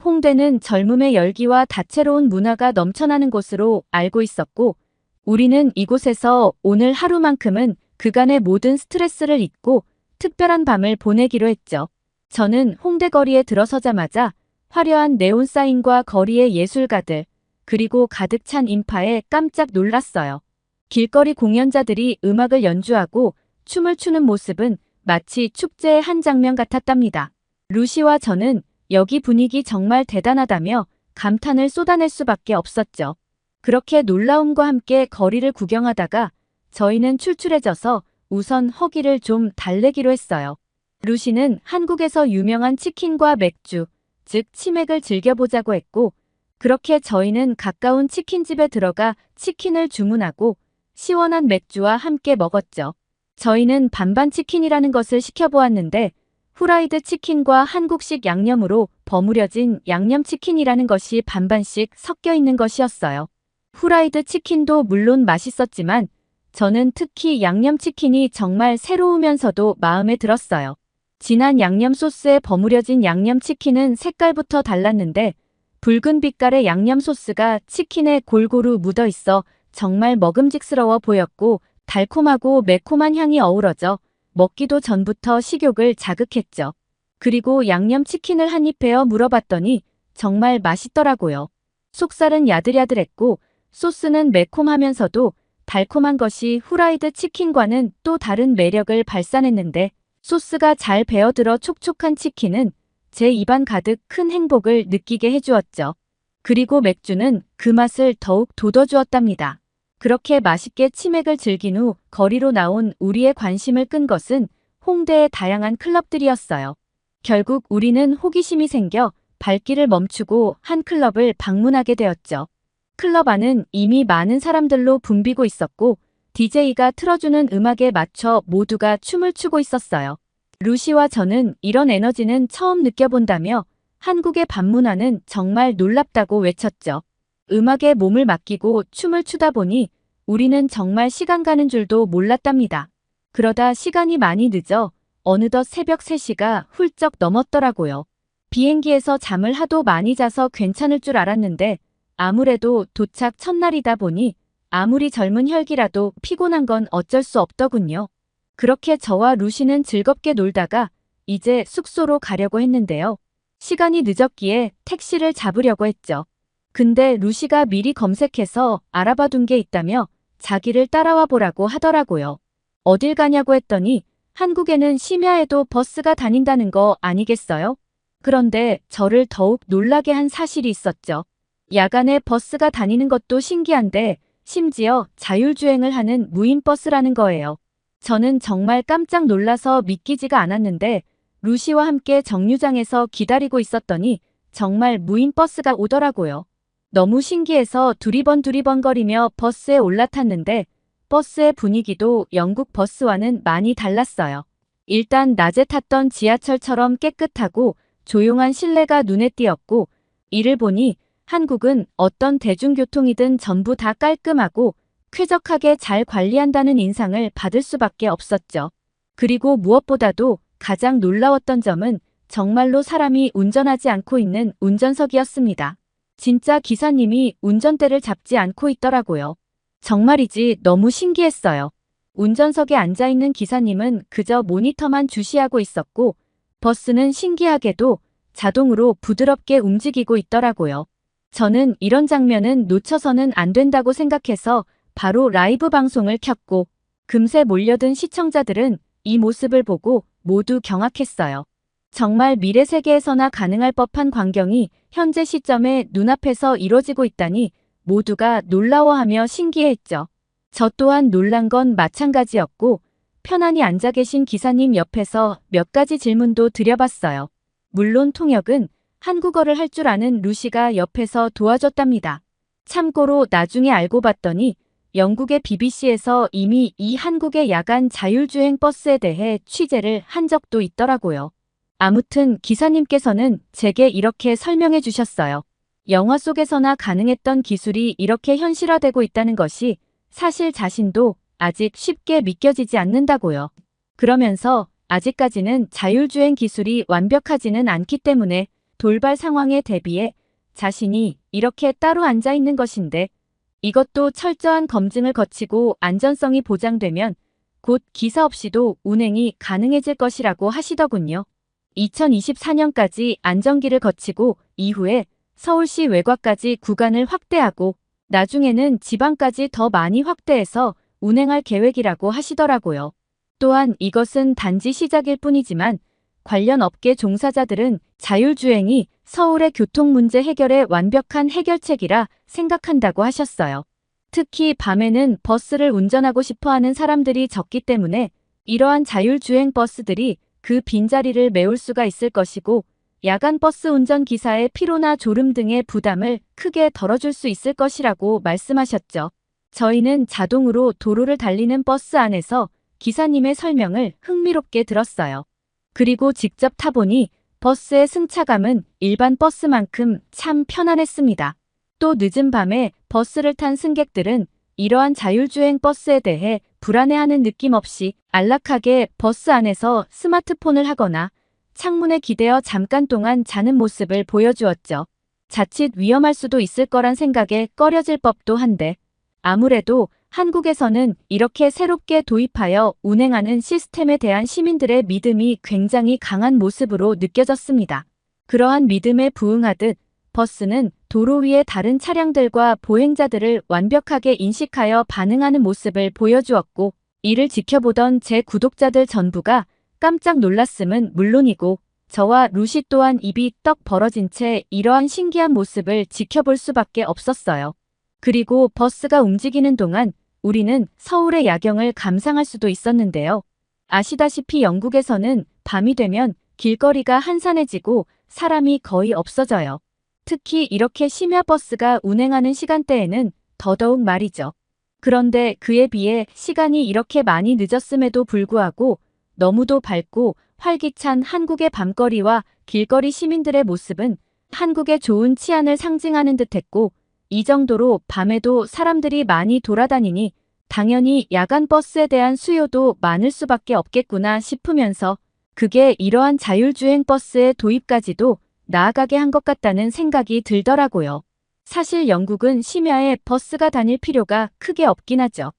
홍대는 젊음의 열기와 다채로운 문화가 넘쳐나는 곳으로 알고 있었고 우리는 이곳에서 오늘 하루만큼은 그간의 모든 스트레스를 잊고 특별한 밤을 보내기로 했죠. 저는 홍대 거리에 들어서자마자 화려한 네온 사인과 거리의 예술가들, 그리고 가득 찬 인파에 깜짝 놀랐어요. 길거리 공연자들이 음악을 연주하고 춤을 추는 모습은 마치 축제의 한 장면 같았답니다. 루시와 저는 여기 분위기 정말 대단하다며 감탄을 쏟아낼 수밖에 없었죠. 그렇게 놀라움과 함께 거리를 구경하다가 저희는 출출해져서 우선 허기를 좀 달래기로 했어요. 루시는 한국에서 유명한 치킨과 맥주, 즉 치맥을 즐겨보자고 했고 그렇게 저희는 가까운 치킨집에 들어가 치킨을 주문하고 시원한 맥주와 함께 먹었죠. 저희는 반반 치킨이라는 것을 시켜보았는데 후라이드 치킨과 한국식 양념으로 버무려진 양념치킨이라는 것이 반반씩 섞여 있는 것이었어요. 후라이드 치킨도 물론 맛있었지만 저는 특히 양념치킨이 정말 새로우면서도 마음에 들었어요. 진한 양념 소스에 버무려진 양념치킨은 색깔부터 달랐는데 붉은 빛깔의 양념 소스가 치킨에 골고루 묻어 있어 정말 먹음직스러워 보였고 달콤하고 매콤한 향이 어우러져 먹기도 전부터 식욕을 자극했죠. 그리고 양념치킨을 한 입 베어 물어봤더니 정말 맛있더라고요. 속살은 야들야들했고 소스는 매콤하면서도 달콤한 것이 후라이드 치킨과는 또 다른 매력을 발산했는데 소스가 잘 배어들어 촉촉한 치킨은 제 입안 가득 큰 행복을 느끼게 해주었죠. 그리고 맥주는 그 맛을 더욱 돋워주었답니다. 그렇게 맛있게 치맥을 즐긴 후 거리로 나온 우리의 관심을 끈 것은 홍대의 다양한 클럽들이었어요. 결국 우리는 호기심이 생겨 발길을 멈추고 한 클럽을 방문하게 되었죠. 클럽 안은 이미 많은 사람들로 붐비고 있었고 DJ가 틀어주는 음악에 맞춰 모두가 춤을 추고 있었어요. 루시와 저는 이런 에너지는 처음 느껴본다며 한국에 방문하는 정말 놀랍다고 외쳤죠. 음악에 몸을 맡기고 춤을 추다 보니 우리는 정말 시간 가는 줄도 몰랐답니다. 그러다 시간이 많이 늦어 어느덧 새벽 3시가 훌쩍 넘었더라고요. 비행기에서 잠을 하도 많이 자서 괜찮을 줄 알았는데 아무래도 도착 첫날이다 보니 아무리 젊은 혈기라도 피곤한 건 어쩔 수 없더군요. 그렇게 저와 루시는 즐겁게 놀다가 이제 숙소로 가려고 했는데요. 시간이 늦었기에 택시를 잡으려고 했죠. 근데 루시가 미리 검색해서 알아봐 둔 게 있다며 자기를 따라와 보라고 하더라고요. 어딜 가냐고 했더니 한국에는 심야에도 버스가 다닌다는 거 아니겠어요? 그런데 저를 더욱 놀라게 한 사실이 있었죠. 야간에 버스가 다니는 것도 신기한데 심지어 자율주행을 하는 무인버스라는 거예요. 저는 정말 깜짝 놀라서 믿기지가 않았는데 루시와 함께 정류장에서 기다리고 있었더니 정말 무인버스가 오더라고요. 너무 신기해서 두리번두리번거리며 버스에 올라탔는데 버스의 분위기도 영국 버스와는 많이 달랐어요. 일단 낮에 탔던 지하철처럼 깨끗하고 조용한 실내가 눈에 띄었고 이를 보니 한국은 어떤 대중교통이든 전부 다 깔끔하고 쾌적하게 잘 관리한다는 인상을 받을 수밖에 없었죠. 그리고 무엇보다도 가장 놀라웠던 점은 정말로 사람이 운전하지 않고 있는 운전석이었습니다. 진짜 기사님이 운전대를 잡지 않고 있더라고요. 정말이지 너무 신기했어요. 운전석에 앉아있는 기사님은 그저 모니터만 주시하고 있었고 버스는 신기하게도 자동으로 부드럽게 움직이고 있더라고요. 저는 이런 장면은 놓쳐서는 안 된다고 생각해서 바로 라이브 방송을 켰고 금세 몰려든 시청자들은 이 모습을 보고 모두 경악했어요. 정말 미래 세계에서나 가능할 법한 광경이 현재 시점에 눈앞에서 이뤄지고 있다니 모두가 놀라워하며 신기해했죠. 저 또한 놀란 건 마찬가지였고 편안히 앉아 계신 기사님 옆에서 몇 가지 질문도 드려봤어요. 물론 통역은 한국어를 할 줄 아는 루시가 옆에서 도와줬답니다. 참고로 나중에 알고 봤더니 영국의 BBC에서 이미 이 한국의 야간 자율주행 버스에 대해 취재를 한 적도 있더라고요. 아무튼 기사님께서는 제게 이렇게 설명해 주셨어요. 영화 속에서나 가능했던 기술이 이렇게 현실화되고 있다는 것이 사실 자신도 아직 쉽게 믿겨지지 않는다고요. 그러면서 아직까지는 자율주행 기술이 완벽하지는 않기 때문에 돌발 상황에 대비해 자신이 이렇게 따로 앉아 있는 것인데 이것도 철저한 검증을 거치고 안전성이 보장되면 곧 기사 없이도 운행이 가능해질 것이라고 하시더군요. 2024년까지 안정기를 거치고 이후에 서울시 외곽까지 구간을 확대하고 나중에는 지방까지 더 많이 확대해서 운행할 계획이라고 하시더라고요. 또한 이것은 단지 시작일 뿐이지만 관련 업계 종사자들은 자율주행이 서울의 교통 문제 해결의 완벽한 해결책이라 생각한다고 하셨어요. 특히 밤에는 버스를 운전하고 싶어하는 사람들이 적기 때문에 이러한 자율주행 버스들이 그 빈자리를 메울 수가 있을 것이고 야간 버스 운전기사의 피로나 졸음 등의 부담을 크게 덜어줄 수 있을 것이라고 말씀하셨죠. 저희는 자동으로 도로를 달리는 버스 안에서 기사님의 설명을 흥미롭게 들었어요. 그리고 직접 타보니 버스의 승차감은 일반 버스만큼 참 편안했습니다. 또 늦은 밤에 버스를 탄 승객들은 이러한 자율주행 버스에 대해 불안해하는 느낌 없이 안락하게 버스 안에서 스마트폰을 하거나 창문에 기대어 잠깐 동안 자는 모습을 보여주었죠. 자칫 위험할 수도 있을 거란 생각에 꺼려질 법도 한데 아무래도 한국에서는 이렇게 새롭게 도입하여 운행하는 시스템에 대한 시민들의 믿음이 굉장히 강한 모습으로 느껴졌습니다. 그러한 믿음에 부응하듯 버스는 도로 위의 다른 차량들과 보행자들을 완벽하게 인식하여 반응하는 모습을 보여주었고 이를 지켜보던 제 구독자들 전부가 깜짝 놀랐음은 물론이고 저와 루시 또한 입이 떡 벌어진 채 이러한 신기한 모습을 지켜볼 수밖에 없었어요. 그리고 버스가 움직이는 동안 우리는 서울의 야경을 감상할 수도 있었는데요. 아시다시피 영국에서는 밤이 되면 길거리가 한산해지고 사람이 거의 없어져요. 특히 이렇게 심야 버스가 운행하는 시간대에는 더더욱 말이죠. 그런데 그에 비해 시간이 이렇게 많이 늦었음에도 불구하고 너무도 밝고 활기찬 한국의 밤거리와 길거리 시민들의 모습은 한국의 좋은 치안을 상징하는 듯했고 이 정도로 밤에도 사람들이 많이 돌아다니니 당연히 야간 버스에 대한 수요도 많을 수밖에 없겠구나 싶으면서 그게 이러한 자율주행 버스의 도입까지도 나아가게 한 것 같다는 생각이 들더라고요. 사실 영국은 심야에 버스가 다닐 필요가 크게 없긴 하죠.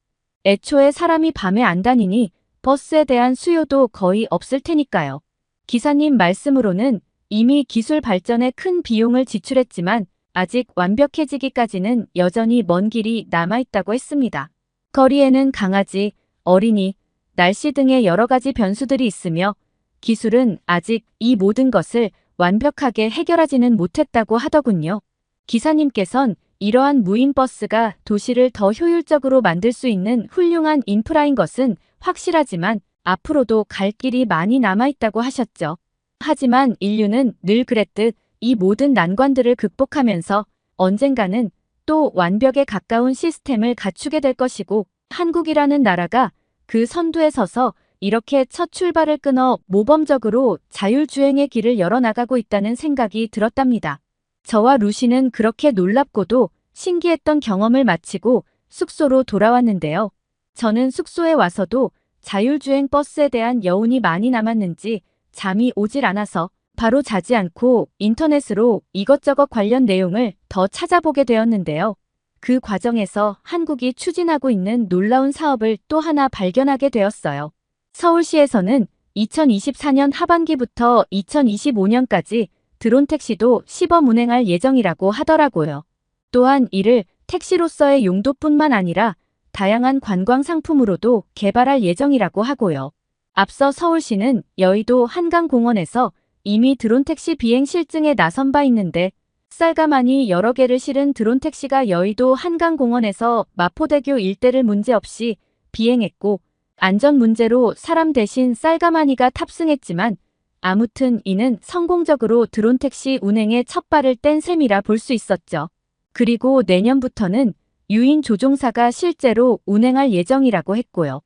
애초에 사람이 밤에 안 다니니 버스에 대한 수요도 거의 없을 테니까요. 기사님 말씀으로는 이미 기술 발전에 큰 비용을 지출했지만 아직 완벽해지기까지는 여전히 먼 길이 남아있다고 했습니다. 거리에는 강아지, 어린이, 날씨 등의 여러 가지 변수들이 있으며 기술은 아직 이 모든 것을 완벽하게 해결하지는 못했다고 하더군요. 기사님께선 이러한 무인버스가 도시를 더 효율적으로 만들 수 있는 훌륭한 인프라인 것은 확실하지만 앞으로도 갈 길이 많이 남아있다고 하셨죠. 하지만 인류는 늘 그랬듯 이 모든 난관들을 극복하면서 언젠가는 또 완벽에 가까운 시스템을 갖추게 될 것이고 한국이라는 나라가 그 선두에 서서 이렇게 첫 출발을 끊어 모범적으로 자율주행의 길을 열어나가고 있다는 생각이 들었답니다. 저와 루시는 그렇게 놀랍고도 신기했던 경험을 마치고 숙소로 돌아왔는데요. 저는 숙소에 와서도 자율주행 버스에 대한 여운이 많이 남았는지 잠이 오질 않아서 바로 자지 않고 인터넷으로 이것저것 관련 내용을 더 찾아보게 되었는데요. 그 과정에서 한국이 추진하고 있는 놀라운 사업을 또 하나 발견하게 되었어요. 서울시에서는 2024년 하반기부터 2025년까지 드론 택시도 시범 운행할 예정이라고 하더라고요. 또한 이를 택시로서의 용도뿐만 아니라 다양한 관광 상품으로도 개발할 예정이라고 하고요. 앞서 서울시는 여의도 한강공원에서 이미 드론 택시 비행 실증에 나선 바 있는데 쌀가마니 여러 개를 실은 드론 택시가 여의도 한강공원에서 마포대교 일대를 문제없이 비행했고 안전 문제로 사람 대신 쌀가마니가 탑승했지만 아무튼 이는 성공적으로 드론 택시 운행에 첫 발을 뗀 셈이라 볼 수 있었죠. 그리고 내년부터는 유인 조종사가 실제로 운행할 예정이라고 했고요.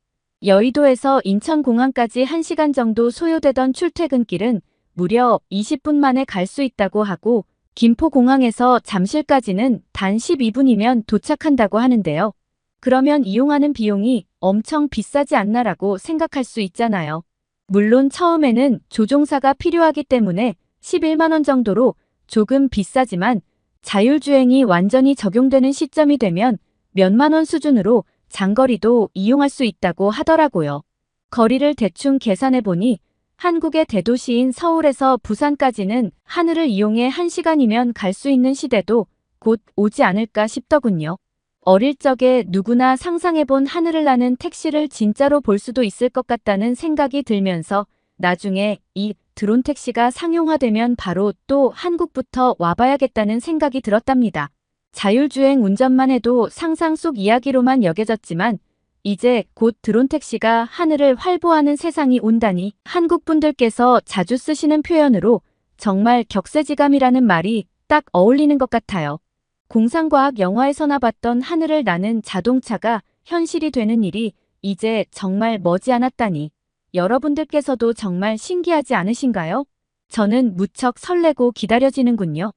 여의도에서 인천공항까지 1시간 정도 소요되던 출퇴근길은 무려 20분 만에 갈 수 있다고 하고 김포공항에서 잠실까지는 단 12분이면 도착한다고 하는데요. 그러면 이용하는 비용이 엄청 비싸지 않나라고 생각할 수 있잖아요. 물론 처음에는 조종사가 필요하기 때문에 11만 원 정도로 조금 비싸지만 자율주행이 완전히 적용되는 시점이 되면 몇만 원 수준으로 장거리도 이용할 수 있다고 하더라고요. 거리를 대충 계산해보니 한국의 대도시인 서울에서 부산까지는 하늘을 이용해 1시간이면 갈 수 있는 시대도 곧 오지 않을까 싶더군요. 어릴 적에 누구나 상상해본 하늘을 나는 택시를 진짜로 볼 수도 있을 것 같다는 생각이 들면서 나중에 이 드론 택시가 상용화되면 바로 또 한국부터 와봐야겠다는 생각이 들었답니다. 자율주행 운전만 해도 상상 속 이야기로만 여겨졌지만 이제 곧 드론 택시가 하늘을 활보하는 세상이 온다니 한국 분들께서 자주 쓰시는 표현으로 정말 격세지감이라는 말이 딱 어울리는 것 같아요. 공상과학 영화에서나 봤던 하늘을 나는 자동차가 현실이 되는 일이 이제 정말 머지않았다니 여러분들께서도 정말 신기하지 않으신가요? 저는 무척 설레고 기다려지는군요.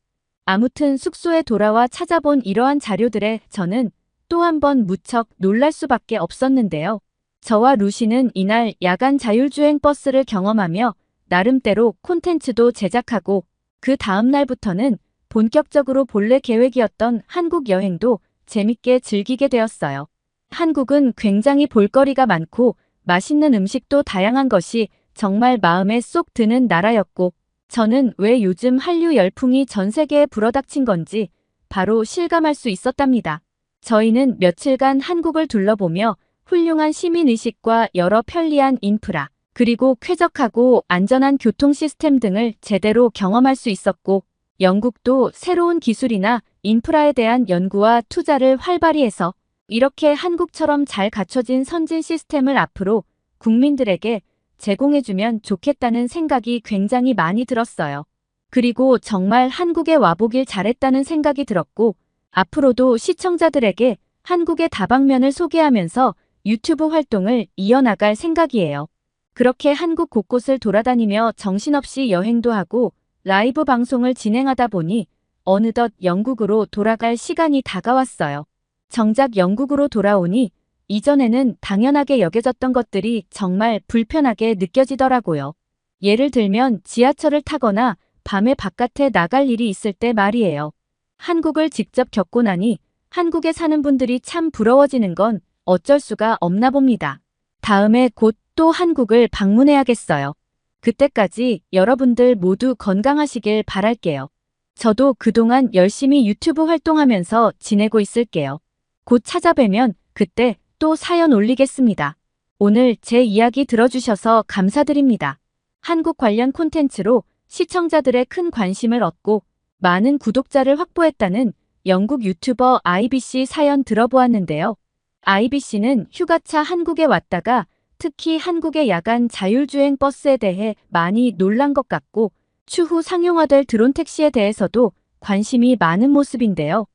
아무튼 숙소에 돌아와 찾아본 이러한 자료들에 저는 또 한 번 무척 놀랄 수밖에 없었는데요. 저와 루시는 이날 야간 자율주행 버스를 경험하며 나름대로 콘텐츠도 제작하고 그 다음 날부터는 본격적으로 본래 계획이었던 한국 여행도 재밌게 즐기게 되었어요. 한국은 굉장히 볼거리가 많고 맛있는 음식도 다양한 것이 정말 마음에 쏙 드는 나라였고 저는 왜 요즘 한류 열풍이 전 세계에 불어닥친 건지 바로 실감할 수 있었답니다. 저희는 며칠간 한국을 둘러보며 훌륭한 시민의식과 여러 편리한 인프라, 그리고 쾌적하고 안전한 교통 시스템 등을 제대로 경험할 수 있었고 영국도 새로운 기술이나 인프라에 대한 연구와 투자를 활발히 해서 이렇게 한국처럼 잘 갖춰진 선진 시스템을 앞으로 국민들에게 제공해주면 좋겠다는 생각이 굉장히 많이 들었어요. 그리고 정말 한국에 와보길 잘했다는 생각이 들었고 앞으로도 시청자들에게 한국의 다방면을 소개하면서 유튜브 활동을 이어나갈 생각이에요. 그렇게 한국 곳곳을 돌아다니며 정신없이 여행도 하고 라이브 방송을 진행하다 보니 어느덧 영국으로 돌아갈 시간이 다가왔어요. 정작 영국으로 돌아오니 이전에는 당연하게 여겨졌던 것들이 정말 불편하게 느껴지더라고요. 예를 들면 지하철을 타거나 밤에 바깥에 나갈 일이 있을 때 말이에요. 한국을 직접 겪고 나니 한국에 사는 분들이 참 부러워지는 건 어쩔 수가 없나 봅니다. 다음에 곧 또 한국을 방문해야겠어요. 그때까지 여러분들 모두 건강하시길 바랄게요. 저도 그동안 열심히 유튜브 활동하면서 지내고 있을게요. 곧 찾아뵈면 그때 또 사연 올리겠습니다. 오늘 제 이야기 들어주셔서 감사드립니다. 한국 관련 콘텐츠로 시청자들의 큰 관심을 얻고 많은 구독자를 확보했다는 영국 유튜버 IBC 사연 들어보았는데요. IBC는 휴가차 한국에 왔다가 특히 한국의 야간 자율주행 버스에 대해 많이 놀란 것 같고 추후 상용화될 드론 택시에 대해서도 관심이 많은 모습인데요.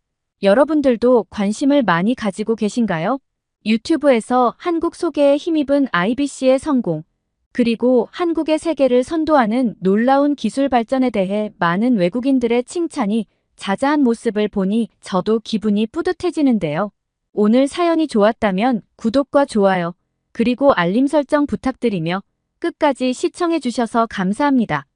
여러분들도 관심을 많이 가지고 계신가요? 유튜브에서 한국 소개에 힘입은 IBC의 성공, 그리고 한국의 세계를 선도하는 놀라운 기술 발전에 대해 많은 외국인들의 칭찬이 자자한 모습을 보니 저도 기분이 뿌듯해지는데요. 오늘 사연이 좋았다면 구독과 좋아요, 그리고 알림 설정 부탁드리며 끝까지 시청해주셔서 감사합니다.